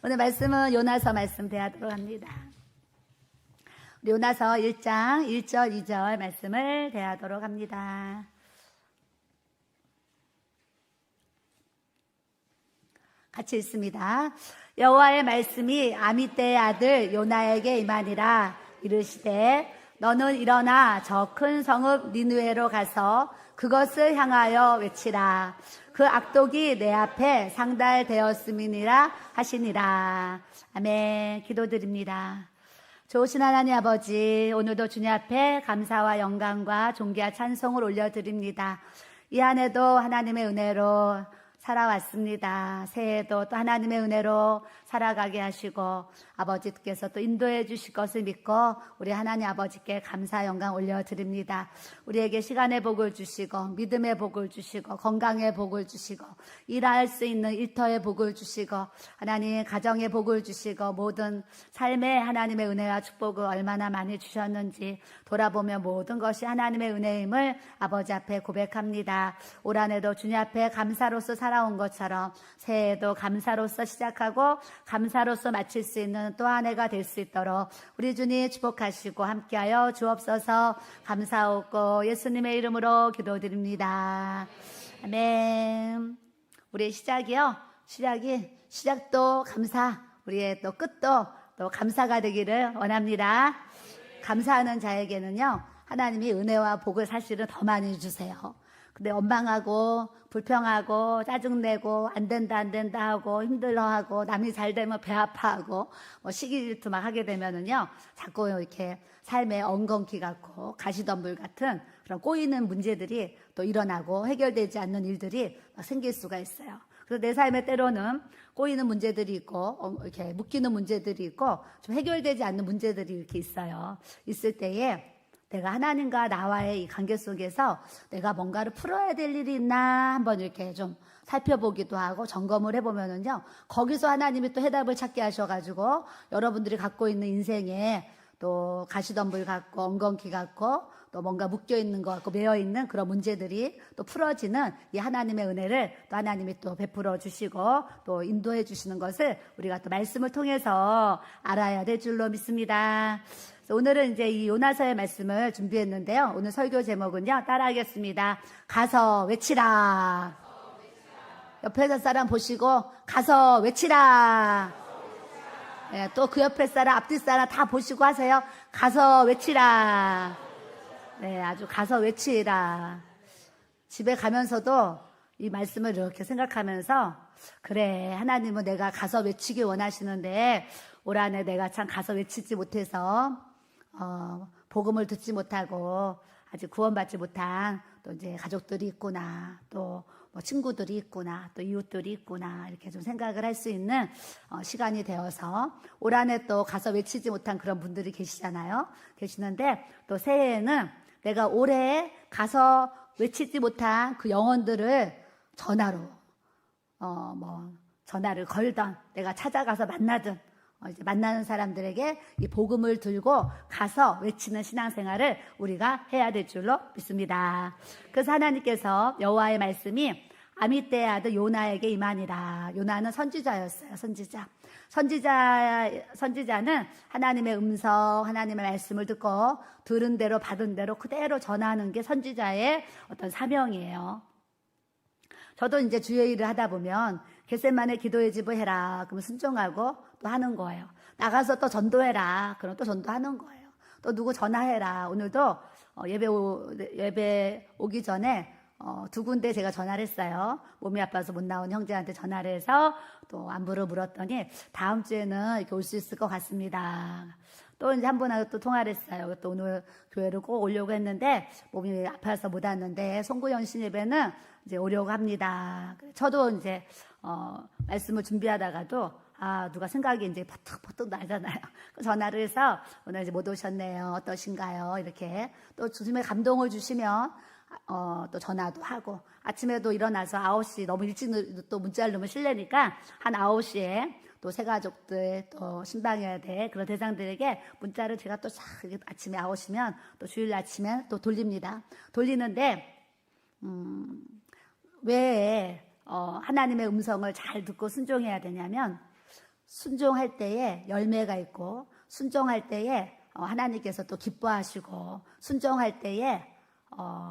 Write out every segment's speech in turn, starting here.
오늘 말씀은 요나서 말씀 대하도록 합니다. 우리 요나서 1장 1절 2절 말씀을 대하도록 합니다. 같이 읽습니다. 여호와의 말씀이 아미떼의 아들 요나에게 임하니라. 이르시되 너는 일어나 저 큰 성읍 니느웨로 가서 그것을 향하여 외치라. 그 악독이 내 앞에 상달되었음이니라 하시니라. 아멘. 기도드립니다. 좋으신 하나님 아버지, 오늘도 주님 앞에 감사와 영광과 존귀와 찬송을 올려드립니다. 이 한 해도 하나님의 은혜로 살아왔습니다. 새해에도 또 하나님의 은혜로 살아가게 하시고 아버지께서 또 인도해 주실 것을 믿고 우리 하나님 아버지께 감사 영광 올려드립니다. 우리에게 시간의 복을 주시고 믿음의 복을 주시고 건강의 복을 주시고 일할 수 있는 일터의 복을 주시고 하나님 가정의 복을 주시고 모든 삶의 하나님의 은혜와 축복을 얼마나 많이 주셨는지 돌아보며 모든 것이 하나님의 은혜임을 아버지 앞에 고백합니다. 올 한 해도 주님 앞에 감사로서 살아온 것처럼 새해에도 감사로서 시작하고 감사로서 마칠 수 있는 또 한 해가 될 수 있도록 우리 주님 축복하시고 함께하여 주옵소서. 감사하고 예수님의 이름으로 기도드립니다. 아멘. 우리의 시작도 감사, 우리의 또 끝도 또 감사가 되기를 원합니다. 감사하는 자에게는요, 하나님이 은혜와 복을 사실은 더 많이 주세요. 근데 원망하고 불평하고 짜증내고 안 된다 하고 힘들어하고 남이 잘 되면 배 아파하고 시기질투 막 하게 되면은요, 자꾸 이렇게 삶에 엉겅퀴 같고 가시덤불 같은 그런 꼬이는 문제들이 또 일어나고 해결되지 않는 일들이 막 생길 수가 있어요. 그래서 내 삶에 때로는 꼬이는 문제들이 있고 이렇게 묶이는 문제들이 있고 좀 해결되지 않는 문제들이 이렇게 있어요. 있을 때에 내가 하나님과 나와의 이 관계 속에서 내가 뭔가를 풀어야 될 일이 있나 한번 이렇게 좀 살펴보기도 하고 점검을 해보면은요, 거기서 하나님이 또 해답을 찾게 하셔가지고 여러분들이 갖고 있는 인생에 또 가시덤불 같고 엉겅퀴 같고 또 뭔가 묶여있는 것 같고 매여있는 그런 문제들이 또 풀어지는 이 하나님의 은혜를 또 하나님이 또 베풀어 주시고 또 인도해 주시는 것을 우리가 또 말씀을 통해서 알아야 될 줄로 믿습니다. 오늘은 이제 이 요나서의 말씀을 준비했는데요. 오늘 설교 제목은요, 따라하겠습니다. 가서 외치라. 옆에 사람 보시고 가서 외치라. 네, 또 그 옆에 사람, 앞뒤 사람 다 보시고 하세요. 가서 외치라. 네, 아주 가서 외치라. 집에 가면서도 이 말씀을 이렇게 생각하면서, 그래, 하나님은 내가 가서 외치기 원하시는데 올 한 해 내가 참 가서 외치지 못해서 복음을 듣지 못하고 아직 구원받지 못한 또 이제 가족들이 있구나, 또 뭐 친구들이 있구나, 또 이웃들이 있구나, 이렇게 좀 생각을 할 수 있는 시간이 되어서 올 한 해 또 가서 외치지 못한 그런 분들이 계시는데 또 새해에는 내가 올해 가서 외치지 못한 그 영혼들을 전화로 전화를 걸던 내가 찾아가서 만나든 이제 만나는 사람들에게 이 복음을 들고 가서 외치는 신앙생활을 우리가 해야 될 줄로 믿습니다. 그래서 하나님께서 여호와의 말씀이 아미떼의 아들 요나에게 임하니라. 요나는 선지자였어요. 선지자는 하나님의 음성, 하나님의 말씀을 듣고 들은 대로 받은 대로 그대로 전하는 게 선지자의 어떤 사명이에요. 저도 이제 주의 일을 하다 보면 겟세마네 기도의 집을 해라. 그러면 순종하고 또 하는 거예요. 나가서 또 전도해라. 그럼 또 전도하는 거예요. 또 누구 전화해라. 오늘도 예배 오기 전에 두 군데 제가 전화를 했어요. 몸이 아파서 못 나온 형제한테 전화를 해서 또 안부를 물었더니 다음 주에는 이렇게 올 수 있을 것 같습니다. 또 이제 한 분하고 또 통화를 했어요. 또 오늘 교회를 꼭 오려고 했는데 몸이 아파서 못 왔는데 송구연신 예배는 이제 오려고 합니다. 저도 이제 말씀을 준비하다가도 누가 생각이 이제 퍼뜩퍼뜩 나잖아요. 전화를 해서 오늘 이제 못 오셨네요. 어떠신가요? 이렇게 또 주님의 감동을 주시면 또 전화도 하고 아침에도 일어나서 9시 너무 일찍 또 문자를 넣으면 실례니까 한 9시에 또 새가족들 또 신방해야 돼 그런 대상들에게 문자를 제가 또 아침에 9시면 또 주일 아침에 또 돌리는데 왜 하나님의 음성을 잘 듣고 순종해야 되냐면 순종할 때에 열매가 있고, 순종할 때에 하나님께서 또 기뻐하시고, 순종할 때에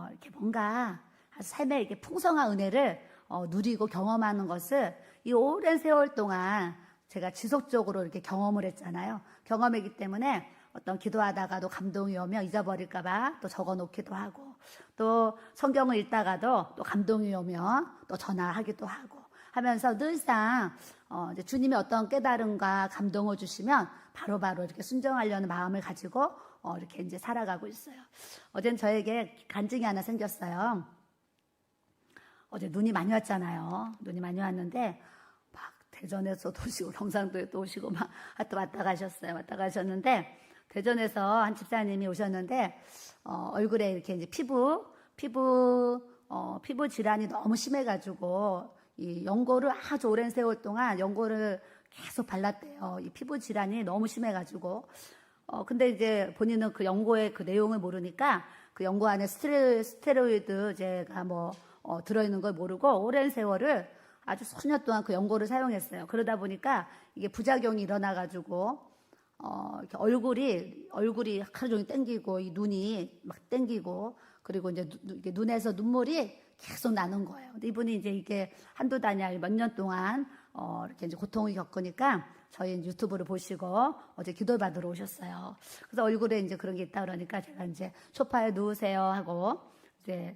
이렇게 뭔가 삶의 이렇게 풍성한 은혜를 누리고 경험하는 것을 이 오랜 세월 동안 제가 지속적으로 이렇게 경험을 했잖아요. 경험했기 때문에 어떤 기도하다가도 감동이 오면 잊어버릴까봐 또 적어놓기도 하고, 또 성경을 읽다가도 또 감동이 오면 또 전화하기도 하고 하면서 늘상 이제 주님이 어떤 깨달음과 감동을 주시면 바로바로 이렇게 순종하려는 마음을 가지고 이렇게 이제 살아가고 있어요. 어젠 저에게 간증이 하나 생겼어요. 어제 눈이 많이 왔잖아요. 눈이 많이 왔는데 막 대전에서도 오시고 경상도에도 오시고 막 하여튼 왔다 가셨어요. 왔다 가셨는데 대전에서 한 집사님이 오셨는데 얼굴에 이렇게 이제 피부 질환이 너무 심해가지고 이 연고를 아주 오랜 세월 동안 연고를 계속 발랐대요. 이 피부 질환이 너무 심해가지고 근데 이제 본인은 그 연고의 그 내용을 모르니까 그 연고 안에 스테로이드 제가 뭐 들어있는 걸 모르고 오랜 세월을 아주 수년 동안 그 연고를 사용했어요. 그러다 보니까 이게 부작용이 일어나가지고 이렇게 얼굴이 하루 종일 땡기고 이 눈이 막 땡기고 그리고 이제 눈에서 눈물이 계속 나는 거예요. 근데 이분이 이제 이게 한두 달이 아니라 몇 년 동안 이렇게 이제 고통을 겪으니까 저희 유튜브를 보시고 어제 기도 받으러 오셨어요. 그래서 얼굴에 이제 그런 게 있다 그러니까 제가 이제 소파에 누우세요 하고 이제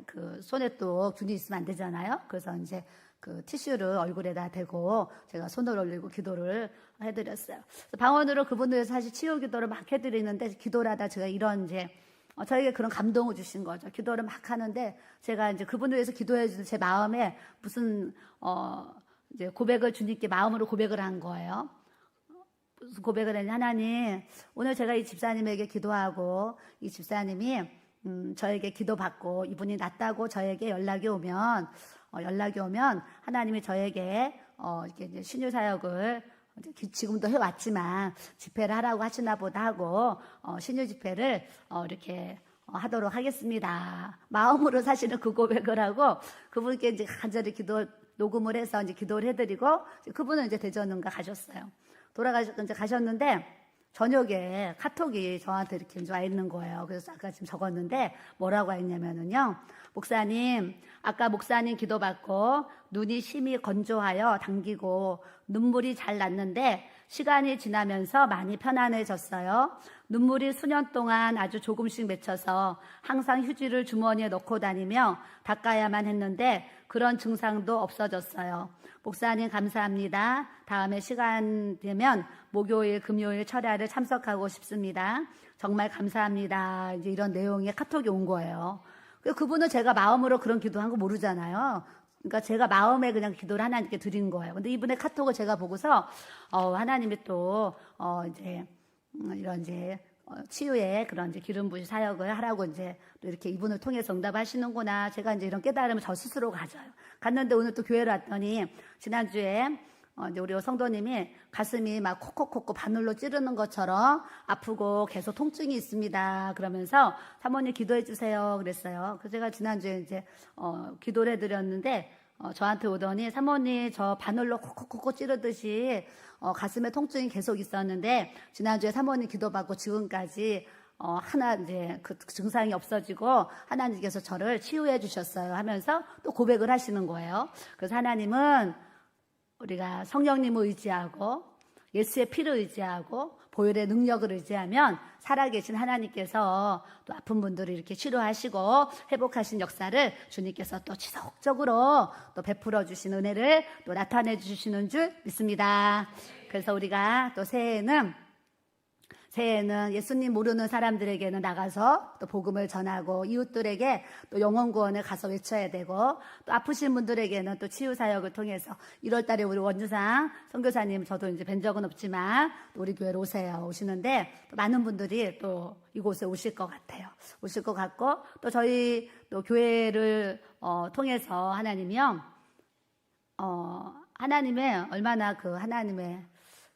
그 손에 또 균이 있으면 안 되잖아요. 그래서 이제 그 티슈를 얼굴에다 대고 제가 손을 올리고 기도를 해드렸어요. 방언으로 그분들 사실 치유 기도를 막 해드리는데 기도를 하다 제가 이런 이제 저에게 그런 감동을 주신 거죠. 기도를 막 하는데 제가 이제 그분을 위해서 기도해 주는 제 마음에 무슨 이제 고백을 주님께 마음으로 고백을 한 거예요. 무슨 고백을 했냐, 하나님 오늘 제가 이 집사님에게 기도하고 이 집사님이 저에게 기도받고 이분이 낫다고 저에게 연락이 오면 하나님이 저에게 이렇게 이제 신유 사역을 지금도 해왔지만 집회를 하라고 하시나 보다 하고 신유 집회를 이렇게 하도록 하겠습니다. 마음으로 사실은 그 고백을 하고 그분께 이제 간절히 녹음을 해서 이제 기도를 해드리고 그분은 이제 대전인가 가셨어요. 이제 가셨는데 저녁에 카톡이 저한테 이렇게 와 있는 거예요. 그래서 아까 지금 적었는데 뭐라고 했냐면은요. 목사님, 아까 목사님 기도받고 눈이 심히 건조하여 당기고 눈물이 잘 났는데 시간이 지나면서 많이 편안해졌어요. 눈물이 수년 동안 아주 조금씩 맺혀서 항상 휴지를 주머니에 넣고 다니며 닦아야만 했는데 그런 증상도 없어졌어요. 목사님 감사합니다. 다음에 시간 되면 목요일, 금요일 철야를 참석하고 싶습니다. 정말 감사합니다. 이제 이런 내용의 카톡이 온 거예요. 그분은 제가 마음으로 그런 기도한 거 모르잖아요. 그러니까 제가 마음에 그냥 기도를 하나님께 드린 거예요. 근데 이분의 카톡을 제가 보고서 하나님이 또 이제 이런 이제 치유의 그런 이제 기름 부으신 사역을 하라고 이제 또 이렇게 이분을 통해서 응답하시는구나. 제가 이제 이런 깨달음을 저 스스로 가져요. 갔는데 오늘 또 교회로 왔더니 지난주에 이제 우리 성도님이 가슴이 막 콕콕콕콕 바늘로 찌르는 것처럼 아프고 계속 통증이 있습니다. 그러면서 사모님 기도해 주세요. 그랬어요. 그래서 제가 지난주에 이제 기도를 해드렸는데 저한테 오더니 사모님 저 바늘로 콕콕콕콕 찌르듯이 가슴에 통증이 계속 있었는데 지난주에 사모님 기도받고 지금까지 하나 이제 그 증상이 없어지고 하나님께서 저를 치유해 주셨어요 하면서 또 고백을 하시는 거예요. 그래서 하나님은 우리가 성령님을 의지하고 예수의 피를 의지하고 보혈의 능력을 의지하면 살아계신 하나님께서 또 아픈 분들을 이렇게 치료하시고 회복하신 역사를 주님께서 또 지속적으로 또 베풀어 주신 은혜를 또 나타내 주시는 줄 믿습니다. 그래서 우리가 또 새해에는 예수님 모르는 사람들에게는 나가서 또 복음을 전하고 이웃들에게 또 영혼 구원을 가서 외쳐야 되고 또 아프신 분들에게는 또 치유 사역을 통해서 1월 달에 우리 원주상 선교사님 저도 이제 뵌 적은 없지만 또 우리 교회로 오시는데 또 많은 분들이 또 이곳에 오실 것 같아요. 오실 것 같고 또 저희 또 교회를 통해서 하나님이요. 하나님의 얼마나 그 하나님의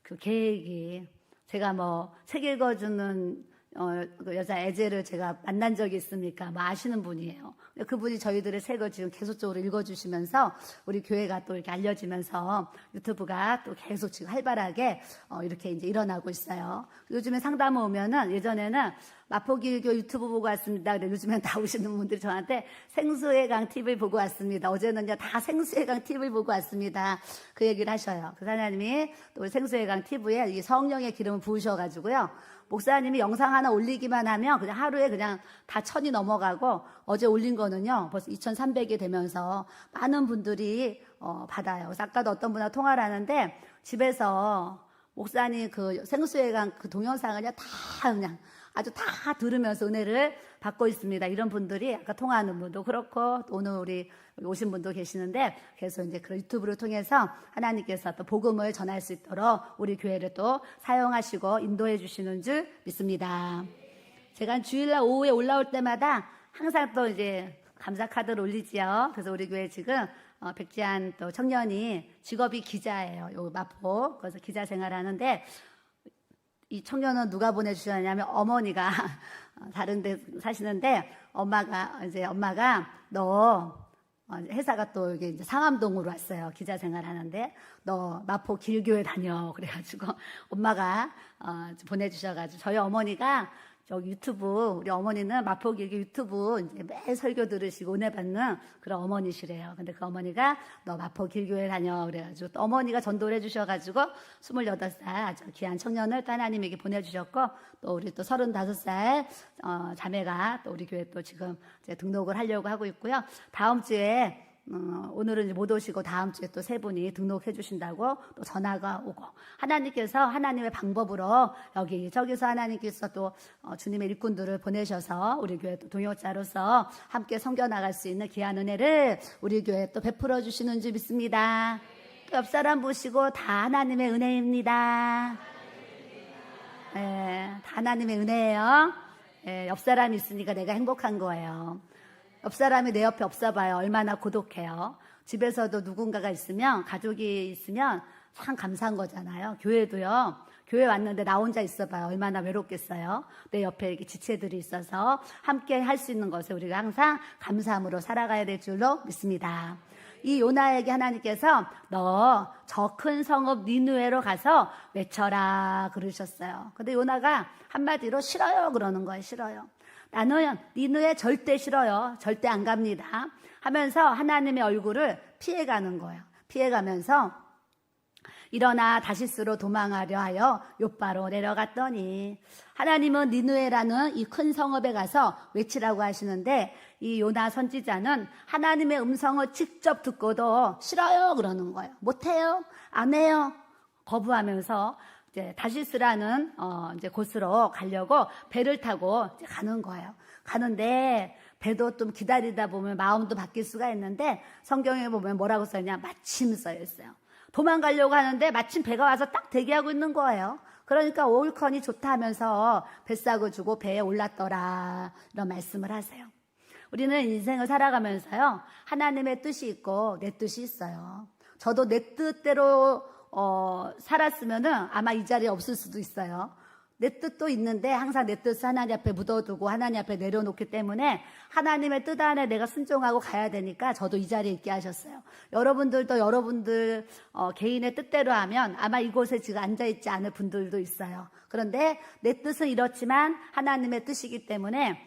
그 계획이 제가 뭐 책 읽어주는 그 여자 애제를 제가 만난 적이 있으니까 뭐 아시는 분이에요. 그분이 저희들의 책을 지금 계속적으로 읽어주시면서 우리 교회가 또 이렇게 알려지면서 유튜브가 또 계속 지금 활발하게 이렇게 이제 일어나고 있어요. 요즘에 상담 오면은 예전에는 마포길교 유튜브 보고 왔습니다. 근데 요즘엔 다 오시는 분들이 저한테 생수의 강 TV 보고 왔습니다. 어제는요 다 생수의 강 TV 보고 왔습니다. 그 얘기를 하셔요. 그 하나님이 또 생수의 강 TV에 이 성령의 기름을 부으셔가지고요. 목사님이 영상 하나 올리기만 하면 그냥 하루에 그냥 다 1000이 넘어가고 어제 올린 거는요 벌써 2300이 되면서 많은 분들이 받아요. 그래서 아까도 어떤 분하고 통화를 하는데 집에서 목사님 그 생수의 강 그 동영상을요 다 그냥 아주 다 들으면서 은혜를 받고 있습니다. 이런 분들이 아까 통화하는 분도 그렇고 또 오늘 우리 오신 분도 계시는데 계속 이제 그런 유튜브를 통해서 하나님께서 또 복음을 전할 수 있도록 우리 교회를 또 사용하시고 인도해 주시는 줄 믿습니다. 제가 주일날 오후에 올라올 때마다 항상 또 이제 감사 카드를 올리지요. 그래서 우리 교회 지금 백지한 또 청년이 직업이 기자예요. 요 마포. 그래서 기자 생활하는데 이 청년은 누가 보내주셨냐면 어머니가 다른 데 사시는데 엄마가 너 회사가 또 이게 이제 상암동으로 왔어요. 기자 생활 하는데 너 마포 길교회 다녀. 그래가지고 엄마가 보내주셔가지고 저희 어머니가 저기 유튜브 우리 어머니는 마포길교 유튜브 이제 매일 설교 들으시고 은혜 받는 그런 어머니시래요. 근데 그 어머니가 너 마포길교회 다녀 그래가지고 또 어머니가 전도를 해주셔가지고 28살 아주 귀한 청년을 또 하나님에게 보내주셨고 또 우리 또 35살 자매가 또 우리 교회 또 지금 이제 등록을 하려고 하고 있고요. 다음 주에 오늘은 이제 못 오시고 다음 주에 또 3분이 등록해 주신다고 또 전화가 오고 하나님께서 하나님의 방법으로 여기저기서 하나님께서 또 주님의 일꾼들을 보내셔서 우리 교회 또 동역자로서 함께 섬겨나갈 수 있는 귀한 은혜를 우리 교회에 또 베풀어 주시는 줄 믿습니다. 옆 사람 보시고 다 하나님의 은혜입니다. 다 하나님의 은혜예요. 옆 사람이 있으니까 내가 행복한 거예요. 옆 사람이 내 옆에 없어봐요. 얼마나 고독해요. 집에서도 누군가가 있으면 가족이 있으면 참 감사한 거잖아요. 교회도요. 교회 왔는데 나 혼자 있어봐요. 얼마나 외롭겠어요. 내 옆에 이렇게 지체들이 있어서 함께 할 수 있는 것을 우리가 항상 감사함으로 살아가야 될 줄로 믿습니다. 이 요나에게 하나님께서 너 저 큰 성읍 니느웨로 가서 외쳐라 그러셨어요. 근데 요나가 한마디로 싫어요 그러는 거예요. 싫어요. 나는 니느웨 절대 싫어요. 절대 안 갑니다. 하면서 하나님의 얼굴을 피해가는 거예요. 피해가면서 일어나 다시스로 도망하려 하여 욥바로 내려갔더니 하나님은 니느웨라는 이 큰 성읍에 가서 외치라고 하시는데 이 요나 선지자는 하나님의 음성을 직접 듣고도 싫어요 그러는 거예요. 못해요. 안 해요. 거부하면서 이제 다시스라는 이제 곳으로 가려고 배를 타고 이제 가는 거예요. 가는데 배도 좀 기다리다 보면 마음도 바뀔 수가 있는데 성경에 보면 뭐라고 써있냐 마침 써있어요. 도망가려고 하는데 마침 배가 와서 딱 대기하고 있는 거예요. 그러니까 올컨이 좋다 하면서 뱃삭을 주고 배에 올랐더라 이런 말씀을 하세요. 우리는 인생을 살아가면서요 하나님의 뜻이 있고 내 뜻이 있어요. 저도 내 뜻대로 살았으면은 아마 이 자리에 없을 수도 있어요. 내 뜻도 있는데 항상 내 뜻을 하나님 앞에 묻어두고 하나님 앞에 내려놓기 때문에 하나님의 뜻 안에 내가 순종하고 가야 되니까 저도 이 자리에 있게 하셨어요. 여러분들도 여러분들 개인의 뜻대로 하면 아마 이곳에 지금 앉아있지 않을 분들도 있어요. 그런데 내 뜻은 이렇지만 하나님의 뜻이기 때문에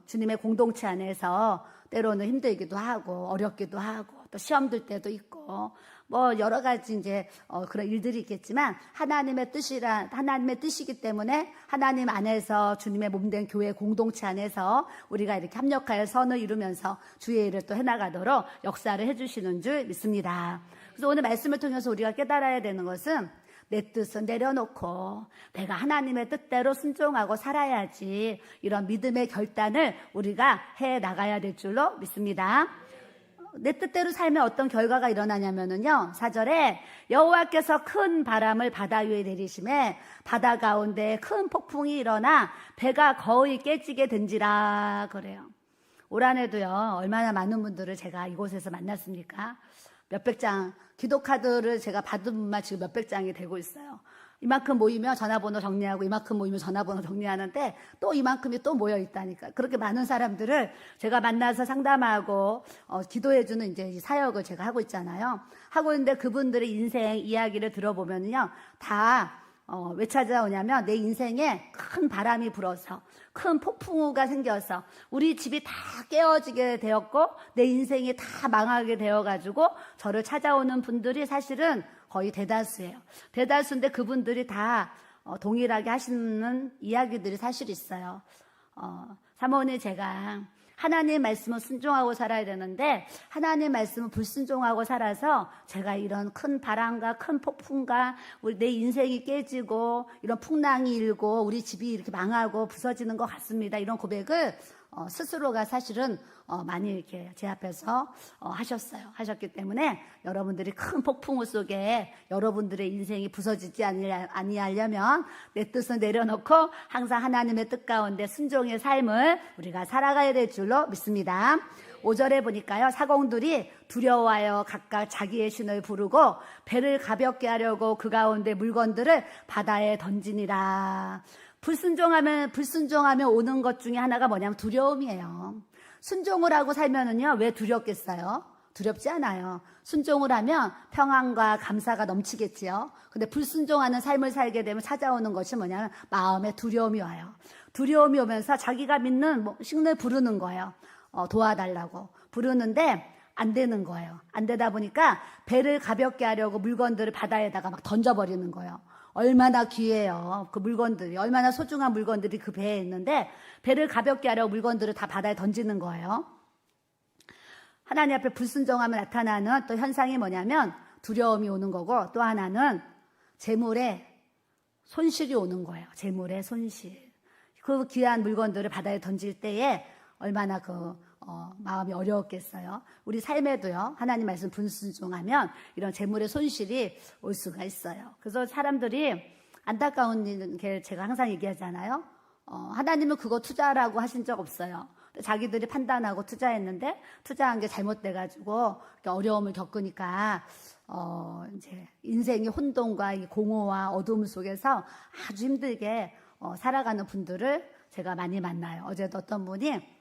주님의 공동체 안에서 때로는 힘들기도 하고 어렵기도 하고 또 시험 들 때도 있고 뭐 여러 가지 이제 그런 일들이 있겠지만 하나님의 뜻이기 때문에 하나님 안에서 주님의 몸된 교회 공동체 안에서 우리가 이렇게 합력하여 선을 이루면서 주의 일을 또 해나가도록 역사를 해주시는 줄 믿습니다. 그래서 오늘 말씀을 통해서 우리가 깨달아야 되는 것은 내 뜻은 내려놓고 내가 하나님의 뜻대로 순종하고 살아야지 이런 믿음의 결단을 우리가 해 나가야 될 줄로 믿습니다. 내 뜻대로 살면 어떤 결과가 일어나냐면요 4절에 여호와께서 큰 바람을 바다 위에 내리심에 바다 가운데 큰 폭풍이 일어나 배가 거의 깨지게 된지라 그래요. 올 한해도요 얼마나 많은 분들을 제가 이곳에서 만났습니까? 몇백 장 기도카드를 제가 받은 분만 지금 몇백 장이 되고 있어요. 이만큼 모이면 전화번호 정리하고 이만큼 모이면 전화번호 정리하는데 또 이만큼이 또 모여 있다니까. 그렇게 많은 사람들을 제가 만나서 상담하고 기도해주는 이제 이 사역을 제가 하고 있잖아요. 하고 있는데 그분들의 인생 이야기를 들어보면요, 다 왜 찾아오냐면 내 인생에 큰 바람이 불어서 큰 폭풍우가 생겨서 우리 집이 다 깨어지게 되었고 내 인생이 다 망하게 되어가지고 저를 찾아오는 분들이 사실은 거의 대다수예요. 대다수인데 그분들이 다 동일하게 하시는 이야기들이 사실 있어요. 사모님, 제가 하나님 말씀을 순종하고 살아야 되는데 하나님 말씀을 불순종하고 살아서 제가 이런 큰 바람과 큰 폭풍과 내 인생이 깨지고 이런 풍랑이 일고 우리 집이 이렇게 망하고 부서지는 것 같습니다. 이런 고백을 스스로가 사실은 많이 이렇게 제 앞에서 하셨기 때문에 여러분들이 큰 폭풍우 속에 여러분들의 인생이 부서지지 아니하려면 내 뜻을 내려놓고 항상 하나님의 뜻 가운데 순종의 삶을 우리가 살아가야 될 줄로 믿습니다. 5절에 보니까요, 사공들이 두려워하여 각각 자기의 신을 부르고 배를 가볍게 하려고 그 가운데 물건들을 바다에 던지니라. 불순종하면 오는 것 중에 하나가 뭐냐면 두려움이에요. 순종을 하고 살면은요, 왜 두렵겠어요? 두렵지 않아요. 순종을 하면 평안과 감사가 넘치겠지요. 근데 불순종하는 삶을 살게 되면 찾아오는 것이 뭐냐면 마음에 두려움이 와요. 두려움이 오면서 자기가 믿는 신을 부르는 거예요. 도와달라고 부르는데 안 되는 거예요. 안 되다 보니까 배를 가볍게 하려고 물건들을 바다에다가 막 던져버리는 거예요. 얼마나 귀해요. 그 물건들이, 얼마나 소중한 물건들이 그 배에 있는데 배를 가볍게 하려고 물건들을 다 바다에 던지는 거예요. 하나님 앞에 불순종하면 나타나는 또 현상이 뭐냐면 두려움이 오는 거고, 또 하나는 재물에 손실이 오는 거예요. 재물의 손실. 그 귀한 물건들을 바다에 던질 때에 얼마나 마음이 어려웠겠어요. 우리 삶에도요, 하나님 말씀 불순종하면 이런 재물의 손실이 올 수가 있어요. 그래서 사람들이 안타까운 게 제가 항상 얘기하잖아요. 하나님은 그거 투자라고 하신 적 없어요. 자기들이 판단하고 투자했는데 투자한 게 잘못돼가지고 어려움을 겪으니까 이제 인생의 혼돈과 이 공허와 어두움 속에서 아주 힘들게 살아가는 분들을 제가 많이 만나요. 어제도 어떤 분이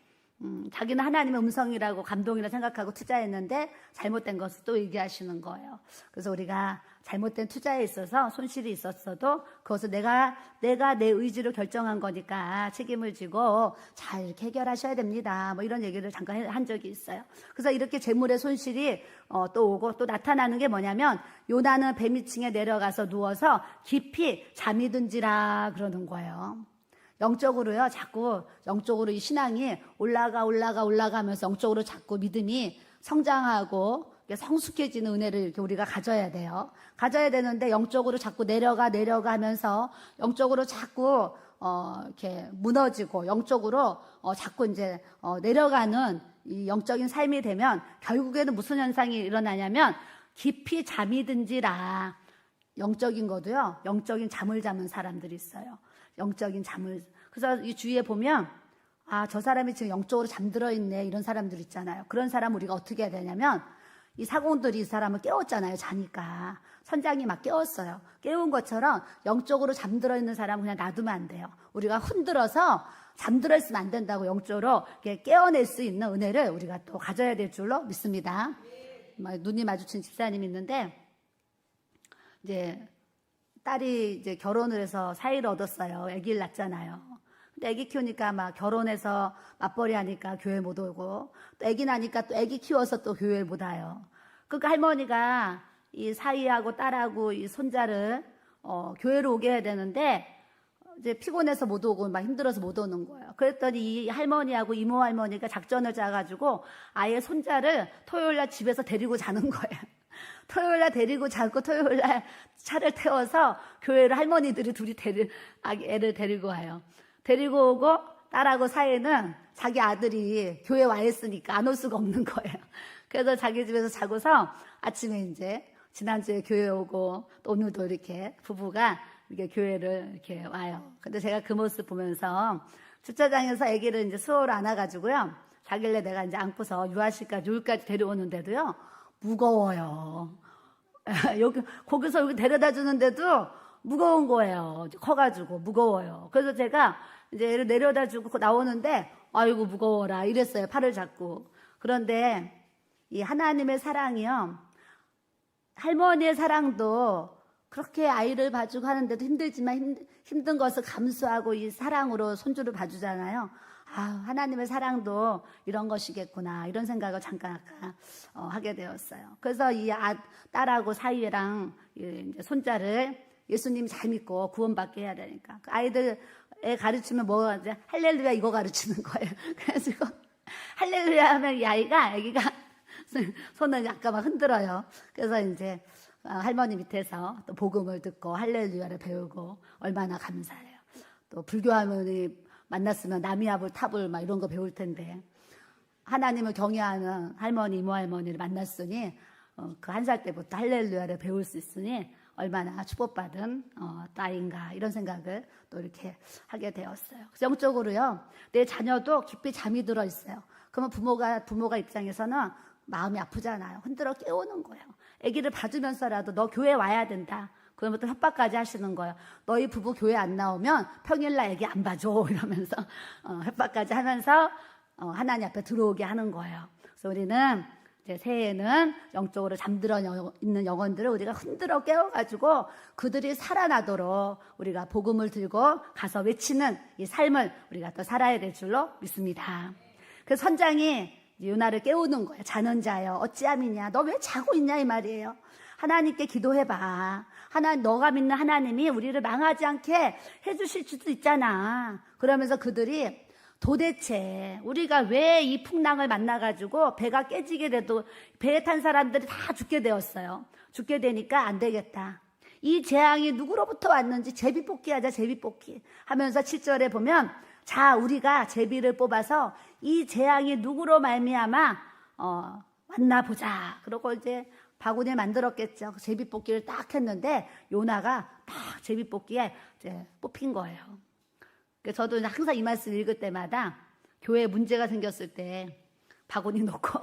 자기는 하나님의 음성이라고 감동이라 생각하고 투자했는데 잘못된 것을 또 얘기하시는 거예요. 그래서 우리가 잘못된 투자에 있어서 손실이 있었어도 그것을 내가 내 의지로 결정한 거니까 책임을 지고 잘 이렇게 해결하셔야 됩니다. 뭐 이런 얘기를 잠깐 한 적이 있어요. 그래서 이렇게 재물의 손실이 또 오고, 또 나타나는 게 뭐냐면 요나는 배 밑층에 내려가서 누워서 깊이 잠이 든지라 그러는 거예요. 영적으로요, 자꾸 영적으로 이 신앙이 올라가면서 영적으로 자꾸 믿음이 성장하고 성숙해지는 은혜를 이렇게 우리가 가져야 돼요. 가져야 되는데 영적으로 자꾸 내려가 하면서 영적으로 자꾸 이렇게 무너지고 영적으로 자꾸 이제 내려가는 이 영적인 삶이 되면 결국에는 무슨 현상이 일어나냐면 깊이 잠이 든지라. 영적인 거도요, 영적인 잠을 자는 사람들이 있어요. 영적인 잠을. 그래서 이 주위에 보면 저 사람이 지금 영적으로 잠들어 있네, 이런 사람들 있잖아요. 그런 사람 우리가 어떻게 해야 되냐면 이 사공들이 이 사람을 깨웠잖아요. 자니까 선장이 막 깨웠어요. 깨운 것처럼 영적으로 잠들어 있는 사람은 그냥 놔두면 안 돼요. 우리가 흔들어서 잠들어 있으면 안 된다고, 영적으로 깨어낼 수 있는 은혜를 우리가 또 가져야 될 줄로 믿습니다. 눈이 마주친 집사님이 있는데 이제 딸이 이제 결혼을 해서 사이를 얻었어요. 아기를 낳잖아요. 근데 아기 키우니까 막 결혼해서 맞벌이 하니까 교회 못 오고, 또 아기 나니까 또 아기 키워서 또 교회 못 와요. 그러니까 할머니가 이 사이하고 딸하고 이 손자를 교회로 오게 해야 되는데 이제 피곤해서 못 오고 막 힘들어서 못 오는 거예요. 그랬더니 이 할머니하고 이모 할머니가 작전을 짜가지고 아예 손자를 토요일날 집에서 데리고 자는 거예요. 토요일날 데리고 자고 토요일날 차를 태워서 교회를 할머니들이 둘이 애를 데리고 와요. 데리고 오고 딸하고 사이는 자기 아들이 교회 와 있으니까 안 올 수가 없는 거예요. 그래서 자기 집에서 자고서 아침에 이제 지난주에 교회 오고 또 오늘도 이렇게 부부가 이렇게 교회를 이렇게 와요. 근데 제가 그 모습 보면서 주차장에서 아기를 이제 수호를 안아가지고요, 자길래 내가 이제 안고서 유아실까지 여기까지 데려오는데도요 무거워요. 여기, 거기서 여기 데려다 주는데도 무거운 거예요. 커가지고 무거워요. 그래서 제가 이제 얘를 내려다 주고 나오는데 아이고 무거워라 이랬어요. 팔을 잡고. 그런데 이 하나님의 사랑이요, 할머니의 사랑도 그렇게 아이를 봐주고 하는데도 힘들지만 힘든 것을 감수하고 이 사랑으로 손주를 봐주잖아요. 아, 하나님의 사랑도 이런 것이겠구나 이런 생각을 잠깐 아까 하게 되었어요. 그래서 이 딸하고 사위랑 이제 손자를 예수님 잘 믿고 구원받게 해야 되니까 그 아이들에 가르치면 뭐 이제 할렐루야 이거 가르치는 거예요. 그래가지고 할렐루야 하면 이 아기가 손을 약간 막 흔들어요. 그래서 이제 할머니 밑에서 또 복음을 듣고 할렐루야를 배우고 얼마나 감사해요. 또 불교 할머니 만났으면 나미아불 탑을 막 이런 거 배울 텐데 하나님을 경외하는 할머니 이모 할머니를 만났으니 그 1살 때부터 할렐루야를 배울 수 있으니 얼마나 축복받은 딸인가 이런 생각을 또 이렇게 하게 되었어요. 그래서 영적으로요, 내 자녀도 깊이 잠이 들어 있어요. 그러면 부모가 입장에서는 마음이 아프잖아요. 흔들어 깨우는 거예요. 아기를 봐주면서라도 너 교회 와야 된다. 그러면 또 협박까지 하시는 거예요. 너희 부부 교회 안 나오면 평일날 아기 안 봐줘 이러면서 협박까지 하면서 하나님 앞에 들어오게 하는 거예요. 그래서 우리는 이제 새해에는 영적으로 잠들어 있는 영혼들을 우리가 흔들어 깨워가지고 그들이 살아나도록 우리가 복음을 들고 가서 외치는 이 삶을 우리가 또 살아야 될 줄로 믿습니다. 그래서 선장이 요나를 깨우는 거예요. 자는 자여 어찌함이냐, 너 왜 자고 있냐 이 말이에요. 하나님께 기도해봐. 너가 믿는 하나님이 우리를 망하지 않게 해주실 수도 있잖아. 그러면서 그들이 도대체 우리가 왜 이 풍랑을 만나가지고 배가 깨지게 돼도 배에 탄 사람들이 다 죽게 되었어요. 죽게 되니까 안 되겠다. 이 재앙이 누구로부터 왔는지 제비뽑기 하자, 제비뽑기 하면서 7절에 보면 자, 우리가 제비를 뽑아서 이 재앙이 누구로 말미암아 만나보자. 그러고 이제 바구니를 만들었겠죠. 제비뽑기를 딱 했는데 요나가 딱 제비뽑기에 이제 뽑힌 거예요. 저도 항상 이 말씀 읽을 때마다 교회에 문제가 생겼을 때 바구니 놓고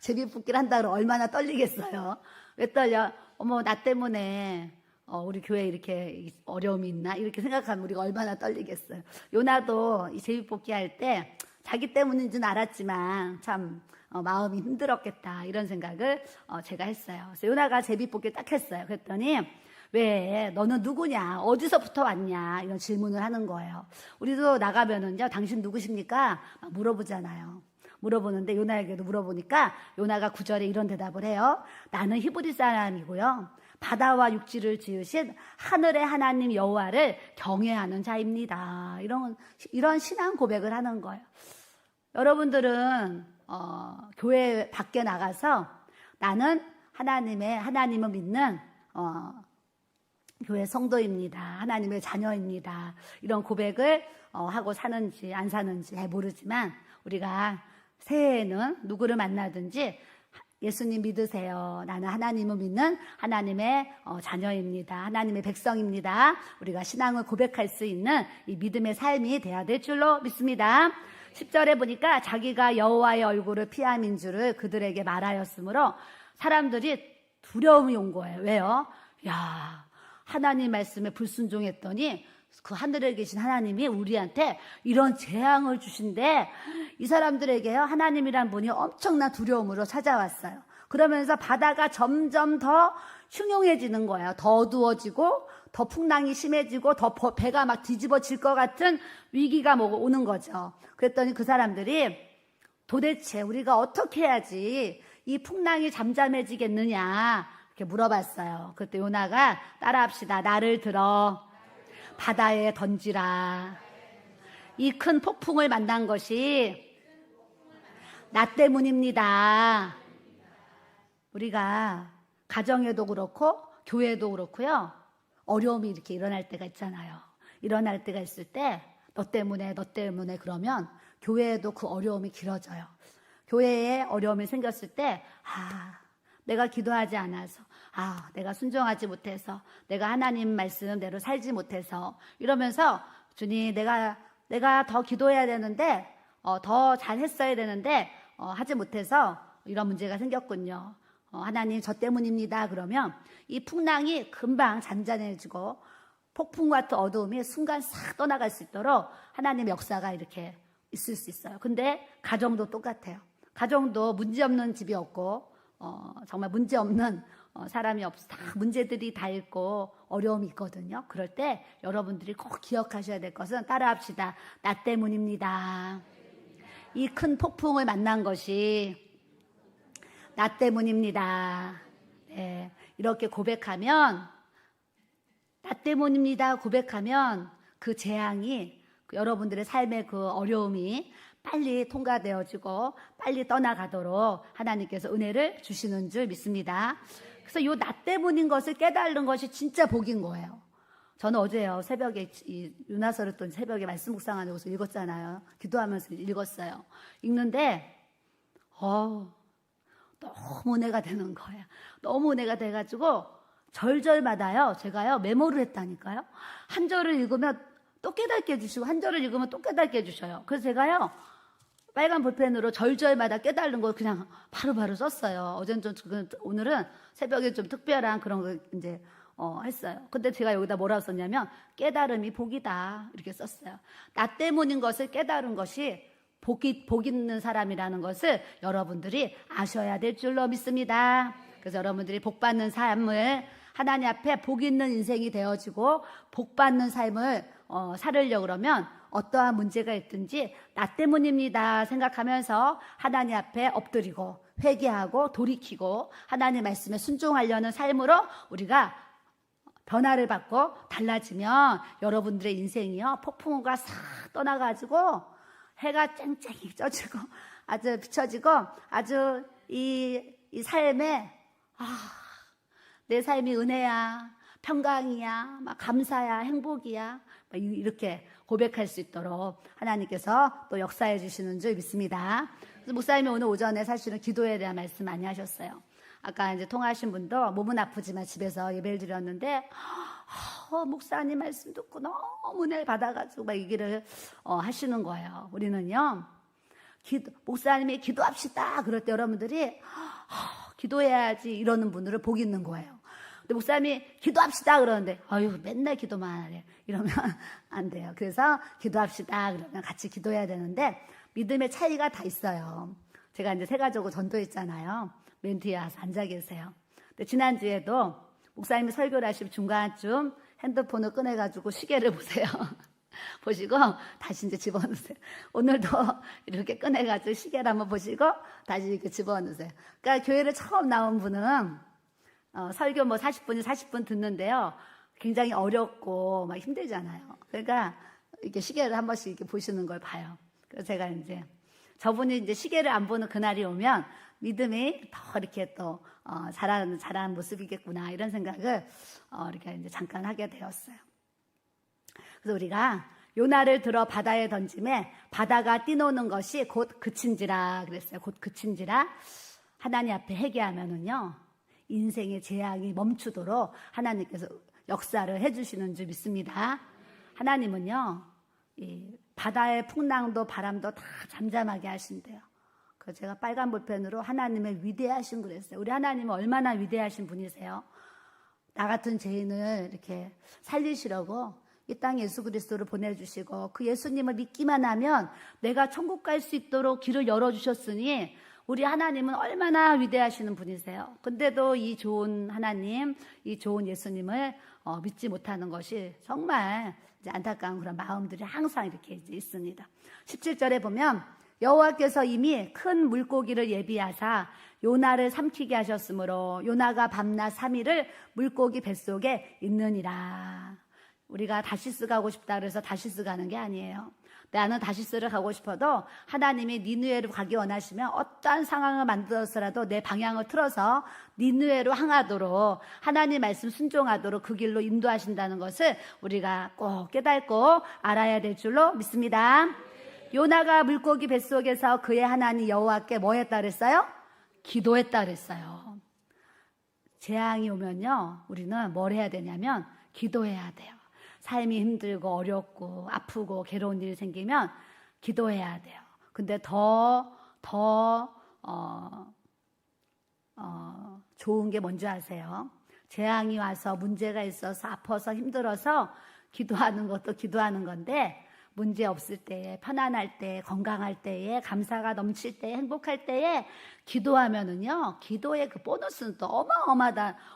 제비뽑기를 한다고 얼마나 떨리겠어요. 왜 떨려? 어머, 나 때문에 우리 교회에 이렇게 어려움이 있나? 이렇게 생각하면 우리가 얼마나 떨리겠어요. 요나도 이 제비뽑기 할 때 자기 때문인 줄 알았지만 참 마음이 힘들었겠다 이런 생각을 제가 했어요. 그래서 요나가 제비뽑기 딱 했어요. 그랬더니 왜 너는 누구냐, 어디서부터 왔냐 이런 질문을 하는 거예요. 우리도 나가면은요, 당신 누구십니까? 막 물어보잖아요. 물어보는데 요나에게도 물어보니까 요나가 9절에 이런 대답을 해요. 나는 히브리 사람이고요, 바다와 육지를 지으신 하늘의 하나님 여호와를 경외하는 자입니다. 이런 신앙 고백을 하는 거예요. 여러분들은 교회 밖에 나가서 나는 하나님을 믿는 교회 성도입니다. 하나님의 자녀입니다. 이런 고백을 하고 사는지 안 사는지 잘 모르지만 우리가 새해에는 누구를 만나든지 예수님 믿으세요. 나는 하나님을 믿는 하나님의 자녀입니다. 하나님의 백성입니다. 우리가 신앙을 고백할 수 있는 이 믿음의 삶이 돼야 될 줄로 믿습니다. 10절에 보니까 자기가 여호와의 얼굴을 피함인 줄을 그들에게 말하였으므로 사람들이 두려움이 온 거예요. 왜요? 야, 하나님 말씀에 불순종했더니 그 하늘에 계신 하나님이 우리한테 이런 재앙을 주신데 이 사람들에게요, 하나님이란 분이 엄청난 두려움으로 찾아왔어요. 그러면서 바다가 점점 더 흉흉해지는 거예요. 더 어두워지고 더 풍랑이 심해지고 더 배가 막 뒤집어질 것 같은 위기가 오는 거죠. 그랬더니 그 사람들이 도대체 우리가 어떻게 해야지 이 풍랑이 잠잠해지겠느냐 이렇게 물어봤어요. 그때 요나가 따라합시다. 나를 들어 바다에 던지라. 이 큰 폭풍을 만난 것이 나 때문입니다. 우리가 가정에도 그렇고 교회도 그렇고요, 어려움이 이렇게 일어날 때가 있잖아요. 일어날 때가 있을 때 너 때문에 그러면 교회에도 그 어려움이 길어져요. 교회에 어려움이 생겼을 때 내가 기도하지 않아서, 내가 순종하지 못해서, 내가 하나님 말씀대로 살지 못해서 이러면서 주님 내가 더 기도해야 되는데 더 잘했어야 되는데 하지 못해서 이런 문제가 생겼군요. 하나님 저 때문입니다. 그러면 이 풍랑이 금방 잔잔해지고 폭풍 같은 어두움이 순간 싹 떠나갈 수 있도록 하나님의 역사가 이렇게 있을 수 있어요. 근데 가정도 똑같아요. 가정도 문제없는 집이 없고 정말 문제없는 사람이 없어. 다 문제들이 다 있고 어려움이 있거든요. 그럴 때 여러분들이 꼭 기억하셔야 될 것은 따라합시다. 나 때문입니다. 이 큰 폭풍을 만난 것이 나 때문입니다. 네, 이렇게 고백하면 나 때문입니다. 고백하면 그 재앙이 여러분들의 삶의 그 어려움이 빨리 통과되어지고 빨리 떠나가도록 하나님께서 은혜를 주시는 줄 믿습니다. 그래서 이 나 때문인 것을 깨달은 것이 진짜 복인 거예요. 저는 어제요 새벽에 이 유나서를 또 새벽에 말씀 묵상하면서 읽었잖아요. 기도하면서 읽었어요. 읽는데 너무 은혜가 되는 거예요. 너무 은혜가 돼가지고 절절마다요 제가요 메모를 했다니까요. 한 절을 읽으면 또 깨닫게 해주시고 한 절을 읽으면 또 깨닫게 해주셔요. 그래서 제가요 빨간 볼펜으로 절절마다 깨달은 걸 그냥 바로바로 썼어요. 어제는 좀 오늘은 새벽에 좀 특별한 그런 걸 이제 했어요. 근데 제가 여기다 뭐라고 썼냐면 깨달음이 복이다 이렇게 썼어요. 나 때문인 것을 깨달은 것이 복 있는 사람이라는 것을 여러분들이 아셔야 될 줄로 믿습니다. 그래서 여러분들이 복 받는 삶을 하나님 앞에 복 있는 인생이 되어지고 복 받는 삶을 살으려고 그러면 어떠한 문제가 있든지 나 때문입니다 생각하면서 하나님 앞에 엎드리고 회개하고 돌이키고 하나님 말씀에 순종하려는 삶으로 우리가 변화를 받고 달라지면 여러분들의 인생이요 폭풍우가 싹 떠나가지고 해가 쨍쨍히 쪄지고 아주 비춰지고 아주 이 삶에 내 삶이 은혜야 평강이야 막 감사야 행복이야 막 이렇게 고백할 수 있도록 하나님께서 또 역사해 주시는 줄 믿습니다. 그래서 목사님이 오늘 오전에 사실은 기도에 대한 말씀 많이 하셨어요. 아까 이제 통화하신 분도 몸은 아프지만 집에서 예배를 드렸는데 목사님 말씀 듣고 너무 은혜를 받아가지고 막 얘기를 하시는 거예요. 우리는요 목사님이 기도합시다 그럴 때 여러분들이 기도해야지 이러는 분들은 복 있는 거예요. 근데 목사님이 기도합시다 그러는데 아유 맨날 기도만 하래 이러면 안 돼요. 그래서 기도합시다 그러면 같이 기도해야 되는데 믿음의 차이가 다 있어요. 제가 이제 세가족을 전도했잖아요. 맨 뒤에 와서 앉아 계세요. 근데 지난주에도 목사님이 설교를 하시면 중간쯤 핸드폰을 꺼내가지고 시계를 보세요. 보시고 다시 이제 집어넣으세요. 오늘도 이렇게 꺼내가지고 시계를 한번 보시고 다시 이렇게 집어넣으세요. 그러니까 교회를 처음 나온 분은 설교 40분 듣는데요. 굉장히 어렵고 막 힘들잖아요. 그러니까 이렇게 시계를 한 번씩 이렇게 보시는 걸 봐요. 그래서 제가 이제 저분이 이제 시계를 안 보는 그날이 오면 믿음이 더 이렇게 또 자라는 모습이겠구나 이런 생각을 이렇게 이제 잠깐 하게 되었어요. 그래서 우리가 요나를 들어 바다에 던짐에 바다가 뛰노는 것이 곧 그친지라 그랬어요. 곧 그친지라 하나님 앞에 회개하면은요 인생의 재앙이 멈추도록 하나님께서 역사를 해주시는 줄 믿습니다. 하나님은요 이 바다의 풍랑도 바람도 다 잠잠하게 하신대요. 그래서 제가 빨간 볼펜으로 하나님의 위대하신 그랬어요. 우리 하나님은 얼마나 위대하신 분이세요. 나 같은 죄인을 이렇게 살리시려고 이 땅 예수 그리스도를 보내주시고 그 예수님을 믿기만 하면 내가 천국 갈 수 있도록 길을 열어주셨으니 우리 하나님은 얼마나 위대하시는 분이세요. 근데도 이 좋은 하나님, 이 좋은 예수님을 믿지 못하는 것이 정말 이제 안타까운 그런 마음들이 항상 이렇게 이제 있습니다. 17절에 보면 여호와께서 이미 큰 물고기를 예비하사 요나를 삼키게 하셨으므로 요나가 밤낮 3일을 물고기 뱃속에 있느니라. 우리가 다시스 가고 싶다 그래서 다시스 가는 게 아니에요. 나는 다시스를 가고 싶어도 하나님이 니느웨로 가기 원하시면 어떠한 상황을 만들어서라도 내 방향을 틀어서 니느웨로 향하도록 하나님 말씀 순종하도록 그 길로 인도하신다는 것을 우리가 꼭 깨닫고 알아야 될 줄로 믿습니다. 요나가 물고기 뱃속에서 그의 하나님 여호와께 뭐 했다 그랬어요? 기도했다 그랬어요. 재앙이 오면요 우리는 뭘 해야 되냐면 기도해야 돼요. 삶이 힘들고 어렵고 아프고 괴로운 일이 생기면 기도해야 돼요. 근데 더 좋은 게 뭔지 아세요? 재앙이 와서 문제가 있어서 아파서 힘들어서 기도하는 것도 기도하는 건데, 문제 없을 때에, 편안할 때, 건강할 때에, 감사가 넘칠 때에, 행복할 때에 기도하면은요, 기도의 그 보너스는 또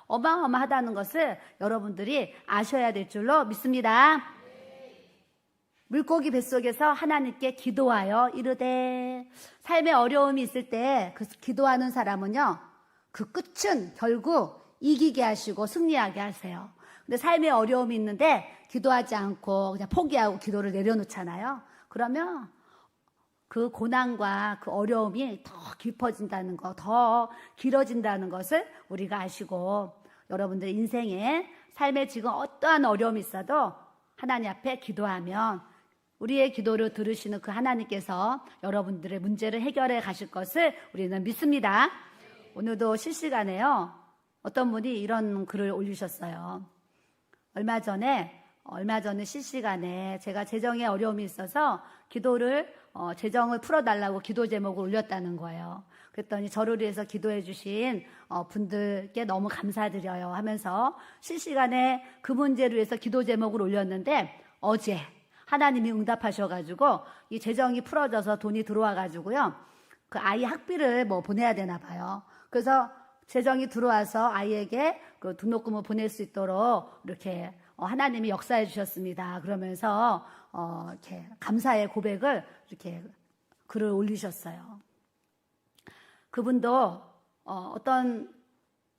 어마어마하다는 것을 여러분들이 아셔야 될 줄로 믿습니다. 물고기 뱃속에서 하나님께 기도하여 이르되, 삶에 어려움이 있을 때 그 기도하는 사람은요, 그 끝은 결국 이기게 하시고 승리하게 하세요. 근데 삶에 어려움이 있는데 기도하지 않고 그냥 포기하고 기도를 내려놓잖아요. 그러면 그 고난과 그 어려움이 더 깊어진다는 거, 더 길어진다는 것을 우리가 아시고, 여러분들 인생에, 삶에 지금 어떠한 어려움이 있어도 하나님 앞에 기도하면 우리의 기도를 들으시는 그 하나님께서 여러분들의 문제를 해결해 가실 것을 우리는 믿습니다. 오늘도 실시간에요, 어떤 분이 이런 글을 올리셨어요. 얼마 전에 실시간에 제가 재정에 어려움이 있어서 재정을 풀어달라고 기도 제목을 올렸다는 거예요. 그랬더니 저를 위해서 기도해 주신 분들께 너무 감사드려요 하면서 실시간에 그 문제를 위해서 기도 제목을 올렸는데, 어제 하나님이 응답하셔가지고 이 재정이 풀어져서 돈이 들어와가지고요, 그 아이 학비를 보내야 되나 봐요. 그래서 재정이 들어와서 아이에게 그 등록금을 보낼 수 있도록 이렇게 하나님이 역사해 주셨습니다. 그러면서 이렇게 감사의 고백을 이렇게 글을 올리셨어요. 그분도 어떤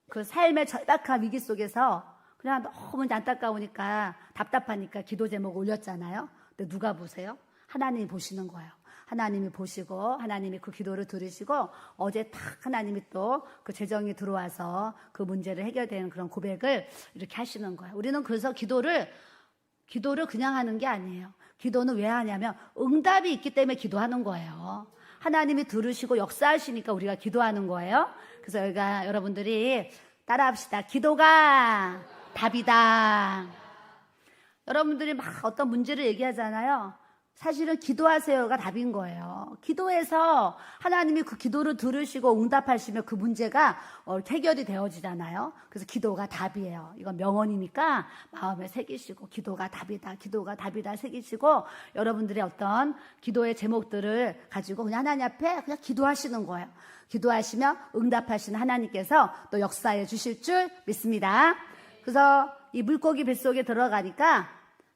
그 삶의 절박한 위기 속에서 그냥 너무 안타까우니까, 답답하니까 기도 제목을 올렸잖아요. 근데 누가 보세요? 하나님이 보시는 거예요. 하나님이 보시고 하나님이 그 기도를 들으시고 어제 딱 하나님이 또 그 재정이 들어와서 그 문제를 해결되는 그런 고백을 이렇게 하시는 거예요. 우리는 그래서 기도를 그냥 하는 게 아니에요. 기도는 왜 하냐면 응답이 있기 때문에 기도하는 거예요. 하나님이 들으시고 역사하시니까 우리가 기도하는 거예요. 그래서 여러분들이 따라합시다. 기도가 답이다. 여러분들이 막 어떤 문제를 얘기하잖아요. 사실은 기도하세요가 답인 거예요. 기도해서 하나님이 그 기도를 들으시고 응답하시면 그 문제가 해결이 되어지잖아요. 그래서 기도가 답이에요. 이건 명언이니까 마음에 새기시고, 기도가 답이다, 기도가 답이다 새기시고, 여러분들의 어떤 기도의 제목들을 가지고 그냥 하나님 앞에 그냥 기도하시는 거예요. 기도하시면 응답하시는 하나님께서 또 역사해 주실 줄 믿습니다. 그래서 이 물고기 뱃속에 들어가니까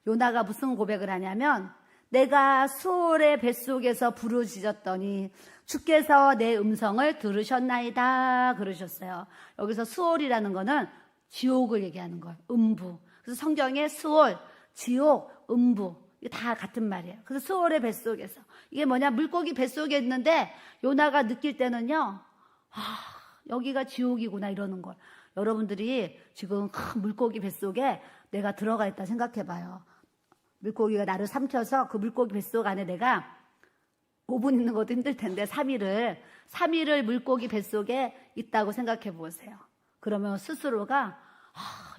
요나가 무슨 고백을 하냐면, 내가 수올의 뱃속에서 부르짖었더니 주께서 내 음성을 들으셨나이다 그러셨어요. 여기서 수올이라는 거는 지옥을 얘기하는 거예요. 음부. 그래서 성경에 수올, 지옥, 음부 이게 다 같은 말이에요. 그래서 수올의 뱃속에서, 이게 뭐냐, 물고기 뱃속에 있는데 요나가 느낄 때는요, 여기가 지옥이구나 이러는 거예요. 여러분들이 지금 큰 물고기 뱃속에 내가 들어가 있다 생각해봐요. 물고기가 나를 삼켜서 그 물고기 뱃속 안에 내가 5분 있는 것도 힘들 텐데 3일을 물고기 뱃속에 있다고 생각해 보세요. 그러면 스스로가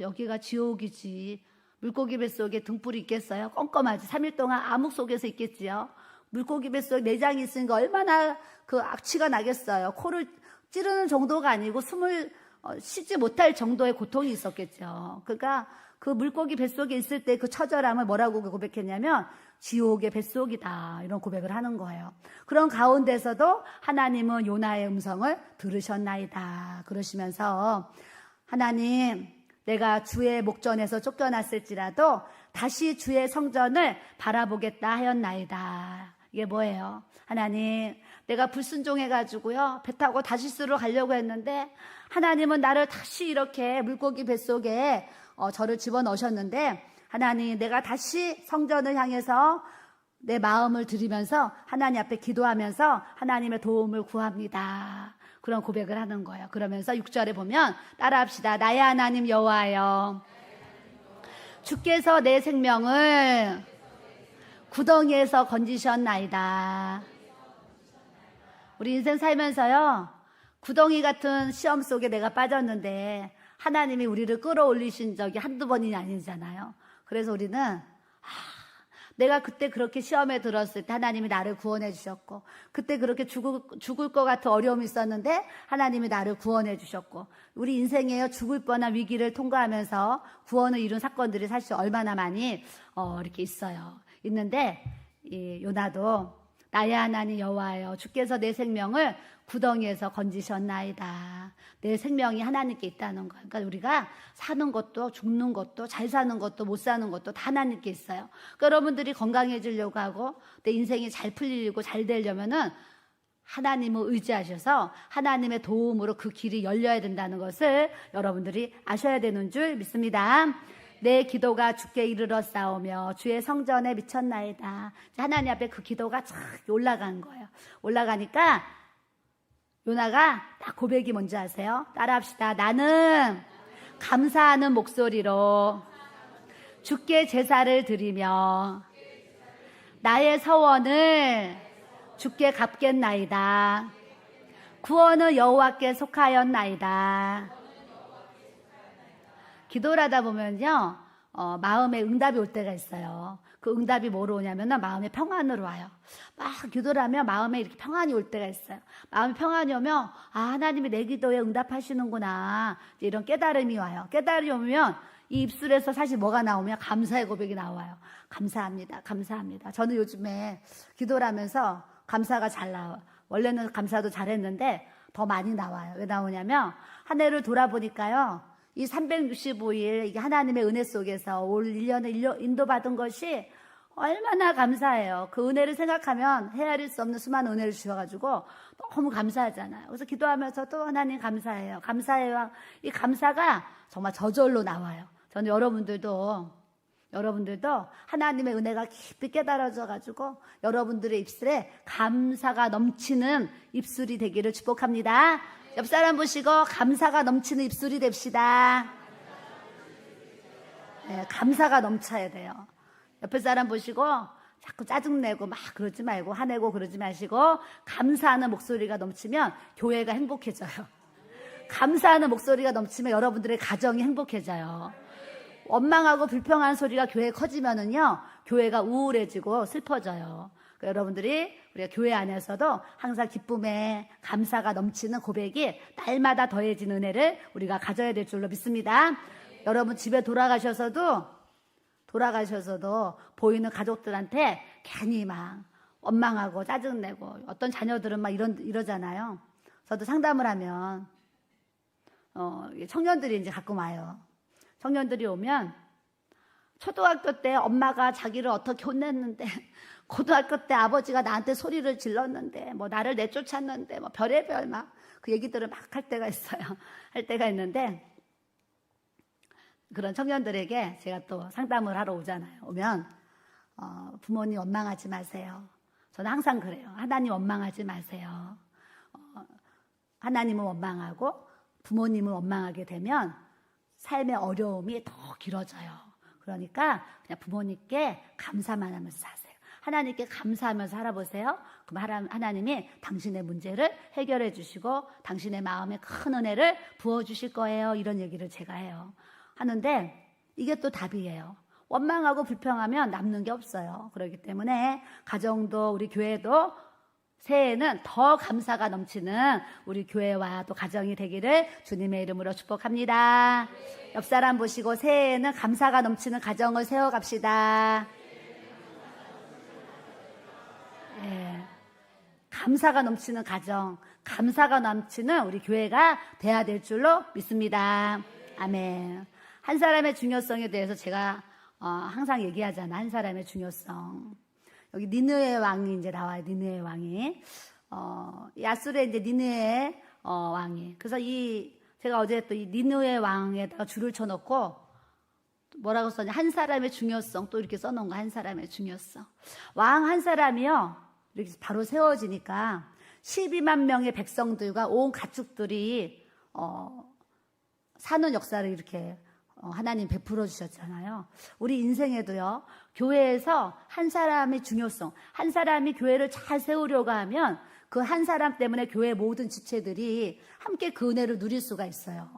여기가 지옥이지, 물고기 뱃속에 등불이 있겠어요? 껌껌하지. 3일 동안 암흑 속에서 있겠지요. 물고기 뱃속에 내장이 있으니까 얼마나 그 악취가 나겠어요. 코를 찌르는 정도가 아니고 숨을 쉬지 못할 정도의 고통이 있었겠죠. 그러니까 그 물고기 뱃속에 있을 때 그 처절함을 뭐라고 고백했냐면 지옥의 뱃속이다, 이런 고백을 하는 거예요. 그런 가운데서도 하나님은 요나의 음성을 들으셨나이다 그러시면서, 하나님, 내가 주의 목전에서 쫓겨났을지라도 다시 주의 성전을 바라보겠다 하였나이다. 이게 뭐예요? 하나님, 내가 불순종해가지고요, 배 타고 다시스로 가려고 했는데 하나님은 나를 다시 이렇게 물고기 뱃속에 저를 집어넣으셨는데, 하나님, 내가 다시 성전을 향해서 내 마음을 드리면서 하나님 앞에 기도하면서 하나님의 도움을 구합니다. 그런 고백을 하는 거예요. 그러면서 6절에 보면 따라합시다. 나의 하나님 여호와여, 주께서 내 생명을 구덩이에서 건지셨나이다. 우리 인생 살면서요, 구덩이 같은 시험 속에 내가 빠졌는데 하나님이 우리를 끌어올리신 적이 한두 번이 아니잖아요. 그래서 우리는 내가 그때 그렇게 시험에 들었을 때 하나님이 나를 구원해 주셨고, 그때 그렇게 죽을 것 같은 어려움이 있었는데 하나님이 나를 구원해 주셨고, 우리 인생에 죽을 뻔한 위기를 통과하면서 구원을 이룬 사건들이 사실 얼마나 많이 이렇게 있는데 이 요나도 나의 하나님 여호와여, 주께서 내 생명을 구덩이에서 건지셨나이다. 내 생명이 하나님께 있다는 거예요. 그러니까 우리가 사는 것도 죽는 것도 잘 사는 것도 못 사는 것도 다 하나님께 있어요. 그러니까 여러분들이 건강해지려고 하고 내 인생이 잘 풀리고 잘 되려면은 하나님을 의지하셔서 하나님의 도움으로 그 길이 열려야 된다는 것을 여러분들이 아셔야 되는 줄 믿습니다. 내 기도가 주께 이르러 싸우며 주의 성전에 미쳤나이다. 하나님 앞에 그 기도가 쫙 올라간 거예요. 올라가니까 요나가 딱 고백이 뭔지 아세요? 따라합시다. 나는 감사하는 목소리로 주께 제사를 드리며 나의 서원을 주께 갚겠나이다. 구원은 여호와께 속하였나이다. 기도를 하다 보면요, 마음에 응답이 올 때가 있어요. 그 응답이 뭐로 오냐면 마음의 평안으로 와요. 막 기도를 하면 마음에 이렇게 평안이 올 때가 있어요. 마음에 평안이 오면 하나님이 내 기도에 응답하시는구나, 이런 깨달음이 와요. 깨달음이 오면 이 입술에서 사실 뭐가 나오면 감사의 고백이 나와요. 감사합니다, 감사합니다. 저는 요즘에 기도를 하면서 감사가 잘 나와요. 원래는 감사도 잘했는데 더 많이 나와요. 왜 나오냐면 한 해를 돌아보니까요, 이 365일 이게 하나님의 은혜 속에서 올 1년을 인도받은 것이 얼마나 감사해요. 그 은혜를 생각하면 헤아릴 수 없는 수많은 은혜를 주셔가지고 너무 감사하잖아요. 그래서 기도하면서 또 하나님 감사해요. 감사해요. 이 감사가 정말 저절로 나와요. 저는 여러분들도 하나님의 은혜가 깊이 깨달아져가지고 여러분들의 입술에 감사가 넘치는 입술이 되기를 축복합니다. 옆 사람 보시고 감사가 넘치는 입술이 됩시다. 네, 감사가 넘쳐야 돼요. 옆에 사람 보시고 자꾸 짜증내고 막 그러지 말고 화내고 그러지 마시고 감사하는 목소리가 넘치면 교회가 행복해져요. 감사하는 목소리가 넘치면 여러분들의 가정이 행복해져요. 원망하고 불평하는 소리가 교회에 커지면은요, 교회가 우울해지고 슬퍼져요. 그러니까 여러분들이 우리가 교회 안에서도 항상 기쁨에 감사가 넘치는 고백이 날마다 더해진 은혜를 우리가 가져야 될 줄로 믿습니다. 여러분 집에 돌아가셔서도 보이는 가족들한테 괜히 막 원망하고 짜증내고, 어떤 자녀들은 막 이러잖아요. 저도 상담을 하면 청년들이 이제 가끔 와요. 청년들이 오면 초등학교 때 엄마가 자기를 어떻게 혼냈는데, 고등학교 때 아버지가 나한테 소리를 질렀는데, 뭐 나를 내쫓았는데, 뭐 별의별 막 그 얘기들을 막 할 때가 있어요. 할 때가 있는데, 그런 청년들에게 제가 또 상담을 하러 오잖아요. 오면 부모님 원망하지 마세요. 저는 항상 그래요. 하나님 원망하지 마세요. 하나님은 원망하고 부모님을 원망하게 되면 삶의 어려움이 더 길어져요. 그러니까 그냥 부모님께 감사만 하면서 사세요. 하나님께 감사하면서 살아보세요. 그럼 하나님이 당신의 문제를 해결해 주시고 당신의 마음에 큰 은혜를 부어주실 거예요. 이런 얘기를 제가 해요. 하는데 이게 또 답이에요. 원망하고 불평하면 남는 게 없어요. 그렇기 때문에 가정도 우리 교회도 새해에는 더 감사가 넘치는 우리 교회와 또 가정이 되기를 주님의 이름으로 축복합니다. 옆 사람 보시고 새해에는 감사가 넘치는 가정을 세워갑시다. 네. 감사가 넘치는 가정, 감사가 넘치는 우리 교회가 돼야 될 줄로 믿습니다. 아멘. 한 사람의 중요성에 대해서 제가 항상 얘기하잖아. 한 사람의 중요성. 여기 니느웨 왕이 이제 나와요. 니느웨 왕이. 야술의 이제 니느웨 왕이. 그래서 제가 어제 또 이 니느웨 왕에다가 줄을 쳐놓고 뭐라고 썼냐. 한 사람의 중요성 또 이렇게 써놓은 거. 한 사람의 중요성. 왕 한 사람이요. 이렇게 바로 세워지니까 12만 명의 백성들과 온 가축들이 사는 역사를 이렇게 하나님 베풀어 주셨잖아요. 우리 인생에도요, 교회에서 한 사람의 중요성, 한 사람이 교회를 잘 세우려고 하면 그 한 사람 때문에 교회 모든 지체들이 함께 그 은혜를 누릴 수가 있어요.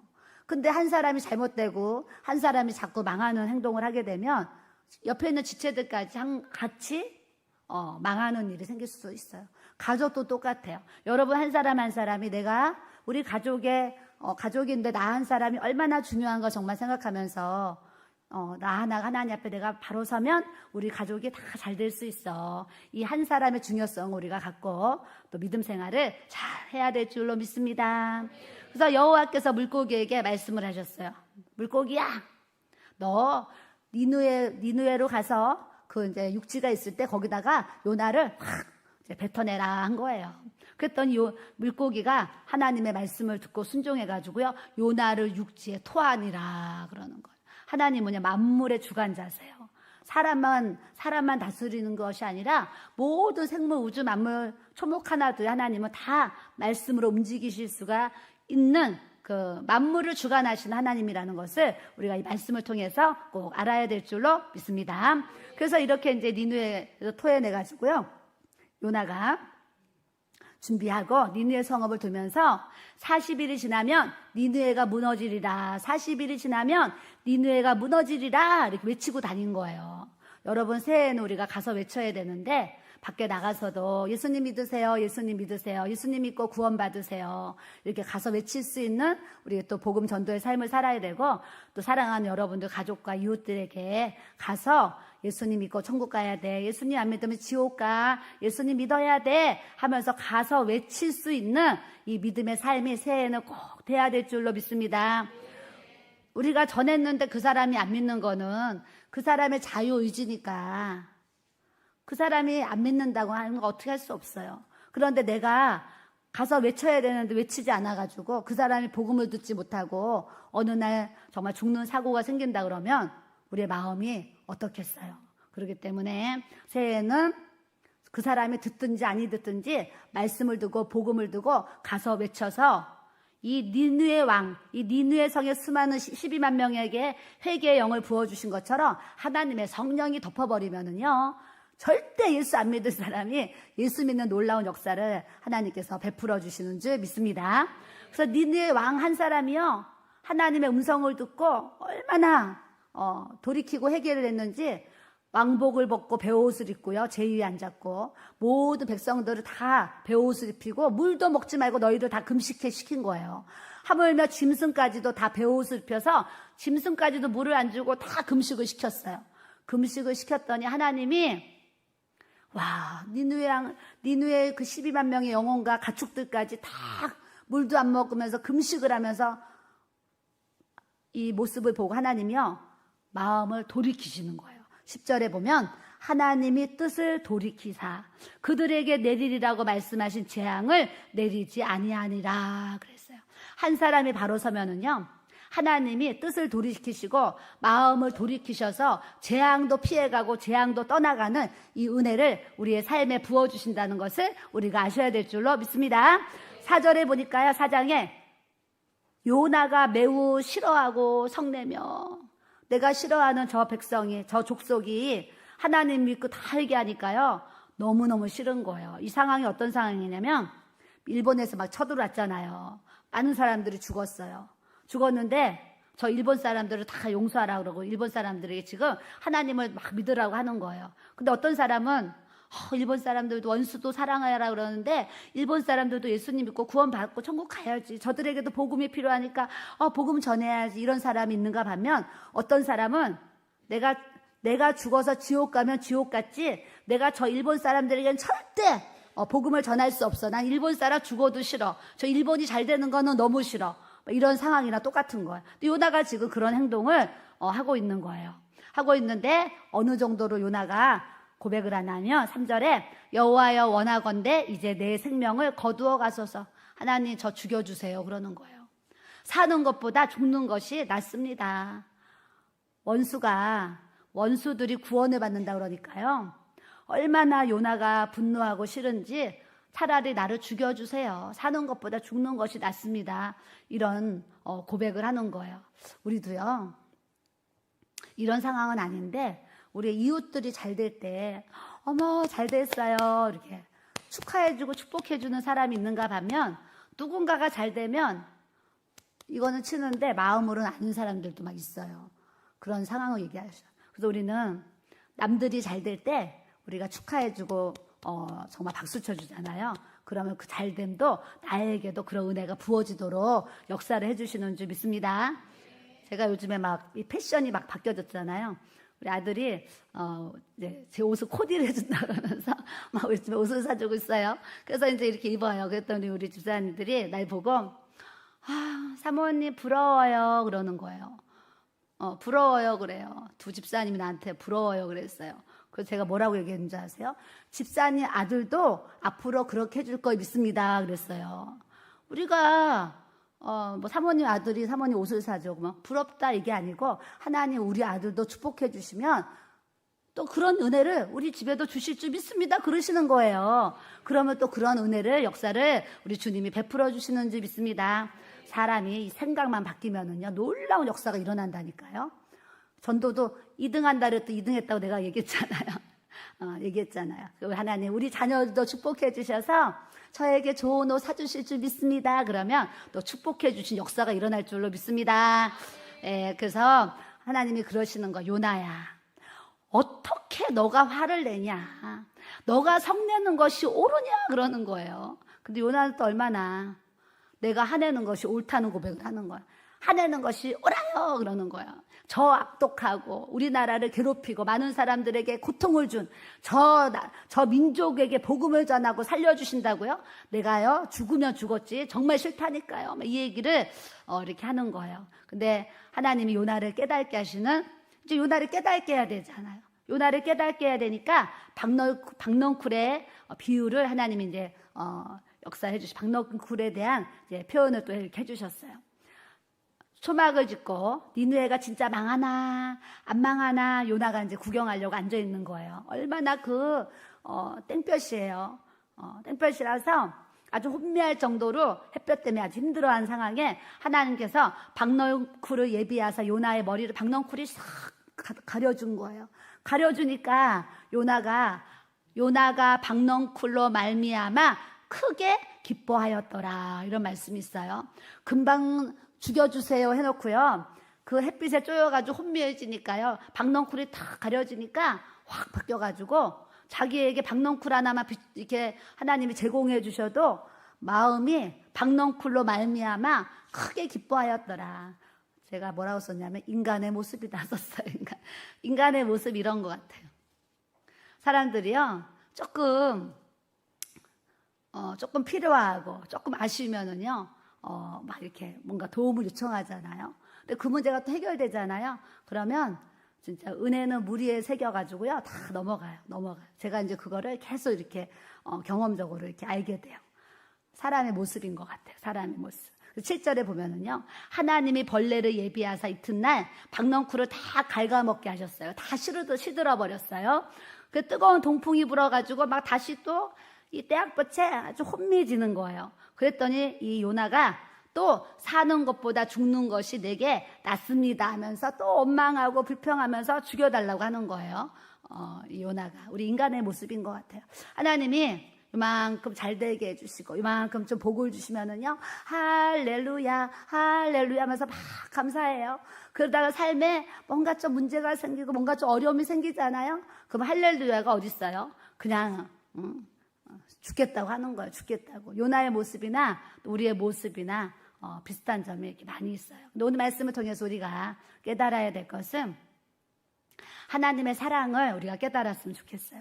근데 한 사람이 잘못되고 한 사람이 자꾸 망하는 행동을 하게 되면 옆에 있는 지체들까지 같이 망하는 일이 생길 수 있어요. 가족도 똑같아요. 여러분 한 사람 한 사람이 내가 우리 가족인데 나 한 사람이 얼마나 중요한 거 정말 생각하면서 나 하나 하나님 앞에 내가 바로 서면 우리 가족이 다 잘 될 수 있어. 이 한 사람의 중요성을 우리가 갖고 또 믿음 생활을 잘 해야 될 줄로 믿습니다. 그래서 여호와께서 물고기에게 말씀을 하셨어요. 물고기야, 너 니누에로 가서 그 이제 육지가 있을 때 거기다가 요나를 확 이제 뱉어내라 한 거예요. 그랬더니 물고기가 하나님의 말씀을 듣고 순종해가지고요, 요나를 육지에 토하니라 그러는 거예요. 하나님은 만물의 주관자세요. 사람만 다스리는 것이 아니라 모든 생물, 우주, 만물, 초목 하나도 하나님은 다 말씀으로 움직이실 수가 있는 그 만물을 주관하시는 하나님이라는 것을 우리가 이 말씀을 통해서 꼭 알아야 될 줄로 믿습니다. 그래서 이렇게 이제 니누에서 토해내가지고요, 요나가 준비하고 니누에 성읍을 두면서 40일이 지나면 니누에가 무너지리라, 40일이 지나면 니누에가 무너지리라 이렇게 외치고 다닌 거예요. 여러분 새해에는 우리가 가서 외쳐야 되는데 밖에 나가서도 예수님 믿으세요, 예수님 믿으세요, 예수님 믿고 구원 받으세요 이렇게 가서 외칠 수 있는 우리 또 복음 전도의 삶을 살아야 되고, 또 사랑하는 여러분들 가족과 이웃들에게 가서 예수님 믿고 천국 가야 돼, 예수님 안 믿으면 지옥 가, 예수님 믿어야 돼 하면서 가서 외칠 수 있는 이 믿음의 삶이 새해에는 꼭 돼야 될 줄로 믿습니다. 우리가 전했는데 그 사람이 안 믿는 거는 그 사람의 자유의지니까, 그 사람이 안 믿는다고 하는 거 어떻게 할 수 없어요. 그런데 내가 가서 외쳐야 되는데 외치지 않아가지고 그 사람이 복음을 듣지 못하고 어느 날 정말 죽는 사고가 생긴다 그러면 우리의 마음이 어떻겠어요. 그렇기 때문에 새해에는 그 사람이 듣든지 아니 듣든지 말씀을 두고 복음을 두고 가서 외쳐서 이 니누의 왕, 이 니누의 성에 수많은 12만 명에게 회개의 영을 부어주신 것처럼 하나님의 성령이 덮어버리면은요, 절대 예수 안 믿을 사람이 예수 믿는 놀라운 역사를 하나님께서 베풀어 주시는 줄 믿습니다. 그래서 니느의 왕 한 사람이요, 하나님의 음성을 듣고 얼마나 돌이키고 회개를 했는지 왕복을 벗고 베옷을 입고요, 제위에 앉았고 모든 백성들을 다 베옷을 입히고 물도 먹지 말고 너희들 다 금식해 시킨 거예요. 하물며 짐승까지도 다 베옷을 입혀서 짐승까지도 물을 안 주고 다 금식을 시켰어요. 금식을 시켰더니 하나님이 니누의 그 12만 명의 영혼과 가축들까지 다 물도 안 먹으면서 금식을 하면서 이 모습을 보고 하나님이요, 마음을 돌이키시는 거예요. 10절에 보면 하나님이 뜻을 돌이키사 그들에게 내리리라고 말씀하신 재앙을 내리지 아니하니라 그랬어요. 한 사람이 바로 서면은요, 하나님이 뜻을 돌이키시고 마음을 돌이키셔서 재앙도 피해가고 재앙도 떠나가는 이 은혜를 우리의 삶에 부어주신다는 것을 우리가 아셔야 될 줄로 믿습니다. 4절에 보니까요, 4장에 요나가 매우 싫어하고 성내며, 내가 싫어하는 저 백성이, 저 족속이 하나님 믿고 다 회개하니까요, 너무너무 싫은 거예요. 이 상황이 어떤 상황이냐면 일본에서 막 쳐들어왔잖아요. 많은 사람들이 죽었는데 저 일본 사람들을 다 용서하라고 그러고 일본 사람들에게 지금 하나님을 막 믿으라고 하는 거예요. 근데 어떤 사람은 일본 사람들도 원수도 사랑하라 그러는데 일본 사람들도 예수님 믿고 구원받고 천국 가야지, 저들에게도 복음이 필요하니까 복음 전해야지, 이런 사람이 있는가 하면, 어떤 사람은 내가 죽어서 지옥 가면 지옥 갔지 내가 저 일본 사람들에게는 절대 복음을 전할 수 없어, 난 일본 사람 죽어도 싫어, 저 일본이 잘 되는 거는 너무 싫어, 이런 상황이나 똑같은 거예요. 요나가 지금 그런 행동을 하고 있는 거예요. 하고 있는데 어느 정도로 요나가 고백을 하냐면 3절에 여호와여 원하건대 이제 내 생명을 거두어 가소서, 하나님 저 죽여주세요 그러는 거예요. 사는 것보다 죽는 것이 낫습니다. 원수들이 구원을 받는다 그러니까요, 얼마나 요나가 분노하고 싫은지 차라리 나를 죽여주세요, 사는 것보다 죽는 것이 낫습니다, 이런 고백을 하는 거예요. 우리도요, 이런 상황은 아닌데 우리 이웃들이 잘 될 때 어머 잘 됐어요 이렇게 축하해주고 축복해주는 사람이 있는가 하면, 누군가가 잘 되면 이거는 치는데 마음으로는 아닌 사람들도 막 있어요. 그런 상황을 얘기하셔요. 그래서 우리는 남들이 잘 될 때 우리가 축하해주고 정말 박수 쳐주잖아요. 그러면 그 잘됨도 나에게도 그런 은혜가 부어지도록 역사를 해주시는 줄 믿습니다. 제가 요즘에 막 이 패션이 막 바뀌어졌잖아요. 우리 아들이 이제 제 옷을 코디를 해준다 그러면서 막 우리 집에 옷을 사주고 있어요. 그래서 이제 이렇게 입어요. 그랬더니 우리 집사님들이 날 보고 사모님 부러워요 그러는 거예요. 부러워요 그래요. 두 집사님이 나한테 부러워요 그랬어요. 그래서 제가 뭐라고 얘기했는지 아세요? 집사님 아들도 앞으로 그렇게 해줄 거 믿습니다 그랬어요. 우리가 뭐 사모님 아들이 사모님 옷을 사줘 뭐 부럽다 이게 아니고 하나님 우리 아들도 축복해 주시면 또 그런 은혜를 우리 집에도 주실 줄 믿습니다 그러시는 거예요. 그러면 또 그런 은혜를 역사를 우리 주님이 베풀어 주시는 줄 믿습니다. 사람이 생각만 바뀌면은요 놀라운 역사가 일어난다니까요. 전도도 2등한다 그랬더니 2등했다고 내가 얘기했잖아요. 하나님 우리 자녀도 축복해 주셔서 저에게 좋은 옷 사주실 줄 믿습니다. 그러면 또 축복해 주신 역사가 일어날 줄로 믿습니다. 그래서 하나님이 그러시는 거, 요나야 어떻게 너가 화를 내냐, 너가 성내는 것이 옳으냐 그러는 거예요. 근데 요나는 또 얼마나 내가 화내는 것이 옳다는 고백을 하는 거야. 화내는 것이 옳아요 그러는 거야. 저 악독하고 우리나라를 괴롭히고 많은 사람들에게 고통을 준 저 민족에게 복음을 전하고 살려주신다고요? 내가요 죽으면 죽었지 정말 싫다니까요. 이 얘기를 이렇게 하는 거예요. 근데 하나님이 요나를 깨닫게 하시는, 이제 요나를 깨닫게 해야 되잖아요. 요나를 깨닫게 해야 되니까 박넝쿨의 비유를 하나님이 이제 역사해 주시, 박넝쿨에 대한 이제 표현을 또 이렇게 해주셨어요. 초막을 짓고 니느웨가 진짜 망하나 안 망하나 요나가 이제 구경하려고 앉아 있는 거예요. 얼마나 땡볕이에요. 땡볕이라서 아주 혼미할 정도로 햇볕 때문에 아주 힘들어하는 상황에 하나님께서 박넝쿨을 예비하사 요나의 머리를 박넝쿨이 싹 가려준 거예요. 가려주니까 요나가 박넝쿨로 말미암아 크게 기뻐하였더라 이런 말씀이 있어요. 금방 죽여주세요 해놓고요. 그 햇빛에 쪼여가지고 혼미해지니까요. 박넝쿨이 탁 가려지니까 확 바뀌어가지고 자기에게 박넝쿨 하나만 이렇게 하나님이 제공해 주셔도 마음이 박넝쿨로 말미암아 크게 기뻐하였더라. 제가 뭐라고 썼냐면 인간의 모습이다 썼어요. 인간의 모습 이런 것 같아요. 사람들이요 조금 필요하고 조금 아쉬우면은요 막 이렇게 뭔가 도움을 요청하잖아요. 근데 그 문제가 또 해결되잖아요. 그러면 진짜 은혜는 물 위에 새겨가지고요 다 넘어가요. 제가 이제 그거를 계속 이렇게 경험적으로 이렇게 알게 돼요. 사람의 모습인 것 같아요. 사람의 모습. 7절에 보면은요 하나님이 벌레를 예비하사 이튿날 박넝쿨을 다 갉아먹게 하셨어요. 다 시들어 버렸어요. 그 뜨거운 동풍이 불어가지고 막 다시 또 이 떼약볕에 아주 혼미해지는 거예요. 그랬더니 이 요나가 또 사는 것보다 죽는 것이 내게 낫습니다 하면서 또 원망하고 불평하면서 죽여달라고 하는 거예요. 이 요나가 우리 인간의 모습인 것 같아요. 하나님이 이만큼 잘 되게 해주시고 이만큼 좀 복을 주시면은요 할렐루야 할렐루야 하면서 막 감사해요. 그러다가 삶에 뭔가 좀 문제가 생기고 뭔가 좀 어려움이 생기잖아요. 그럼 할렐루야가 어디 있어요? 그냥 죽겠다고 하는 거예요. 죽겠다고. 요나의 모습이나 우리의 모습이나 비슷한 점이 이렇게 많이 있어요. 근데 오늘 말씀을 통해서 우리가 깨달아야 될 것은 하나님의 사랑을 우리가 깨달았으면 좋겠어요.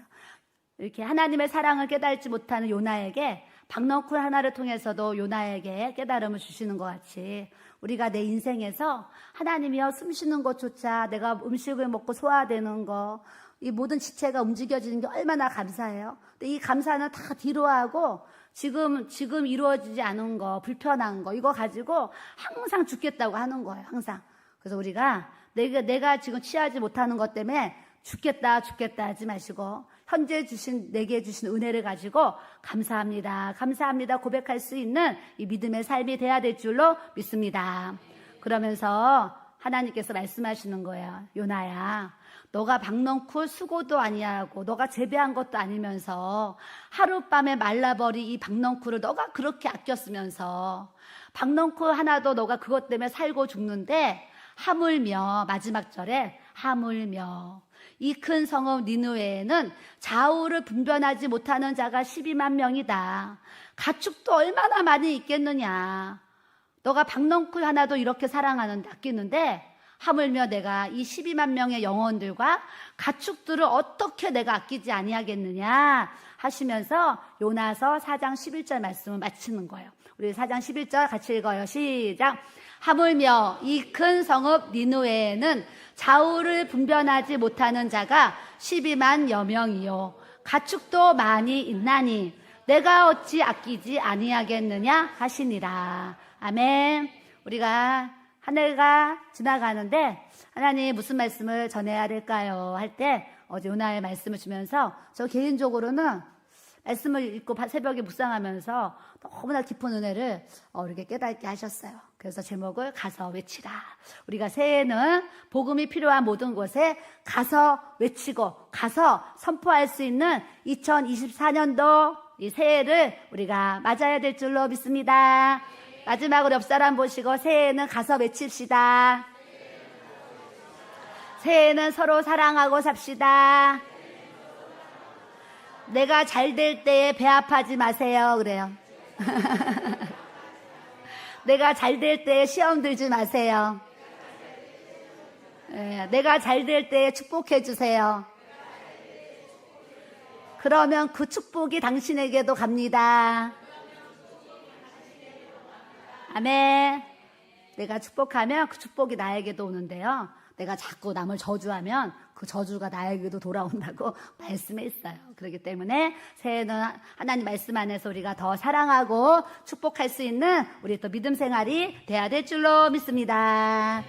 이렇게 하나님의 사랑을 깨달지 못하는 요나에게 박넝쿨 하나를 통해서도 요나에게 깨달음을 주시는 것 같이 우리가 내 인생에서 하나님이여 숨쉬는 것조차 내가 음식을 먹고 소화되는 거 이 모든 지체가 움직여지는 게 얼마나 감사해요. 근데 이 감사는 다 뒤로 하고 지금 이루어지지 않은 거, 불편한 거 이거 가지고 항상 죽겠다고 하는 거예요. 항상. 그래서 우리가 내가 지금 취하지 못하는 것 때문에 죽겠다 하지 마시고 현재 내게 주신 은혜를 가지고 감사합니다 고백할 수 있는 이 믿음의 삶이 돼야 될 줄로 믿습니다. 그러면서 하나님께서 말씀하시는 거예요. 요나야 너가 박넝쿨 수고도 아니하고 너가 재배한 것도 아니면서 하룻밤에 말라버린 이 박넝쿨을 너가 그렇게 아꼈으면서 박넝쿨 하나도 너가 그것 때문에 살고 죽는데 하물며 마지막 절에 하물며 이 큰 성읍 니느웨에는 좌우를 분별하지 못하는 자가 12만 명이다. 가축도 얼마나 많이 있겠느냐. 너가 박넝쿨 하나도 이렇게 사랑하는데 아끼는데 하물며 내가 이 12만 명의 영혼들과 가축들을 어떻게 내가 아끼지 아니하겠느냐 하시면서 요나서 4장 11절 말씀을 마치는 거예요. 우리 4장 11절 같이 읽어요. 시작. 하물며 이 큰 성읍 니느웨에는 좌우를 분별하지 못하는 자가 12만여 명이요 가축도 많이 있나니 내가 어찌 아끼지 아니하겠느냐 하시니라. 아멘. 우리가 한 해가 지나가는데 하나님 무슨 말씀을 전해야 될까요? 할 때 어제 요나의 말씀을 주면서 저 개인적으로는 말씀을 읽고 새벽에 묵상하면서 너무나 깊은 은혜를 이렇게 깨닫게 하셨어요. 그래서 제목을 가서 외치라. 우리가 새해에는 복음이 필요한 모든 곳에 가서 외치고 가서 선포할 수 있는 2024년도 이 새해를 우리가 맞아야 될 줄로 믿습니다. 마지막으로 옆 사람 보시고 새해에는 가서 외칩시다. 새해에는 서로 사랑하고 삽시다. 내가 잘 될 때에 배 아파하지 마세요. 그래요. 내가 잘 될 때에 시험 들지 마세요. 내가 잘 될 때에 축복해 주세요. 그러면 그 축복이 당신에게도 갑니다. 아멘. 내가 축복하면 그 축복이 나에게도 오는데요. 내가 자꾸 남을 저주하면 그 저주가 나에게도 돌아온다고 말씀했어요. 그렇기 때문에 새해는 하나님 말씀 안에서 우리가 더 사랑하고 축복할 수 있는 우리 또 믿음 생활이 돼야 될 줄로 믿습니다.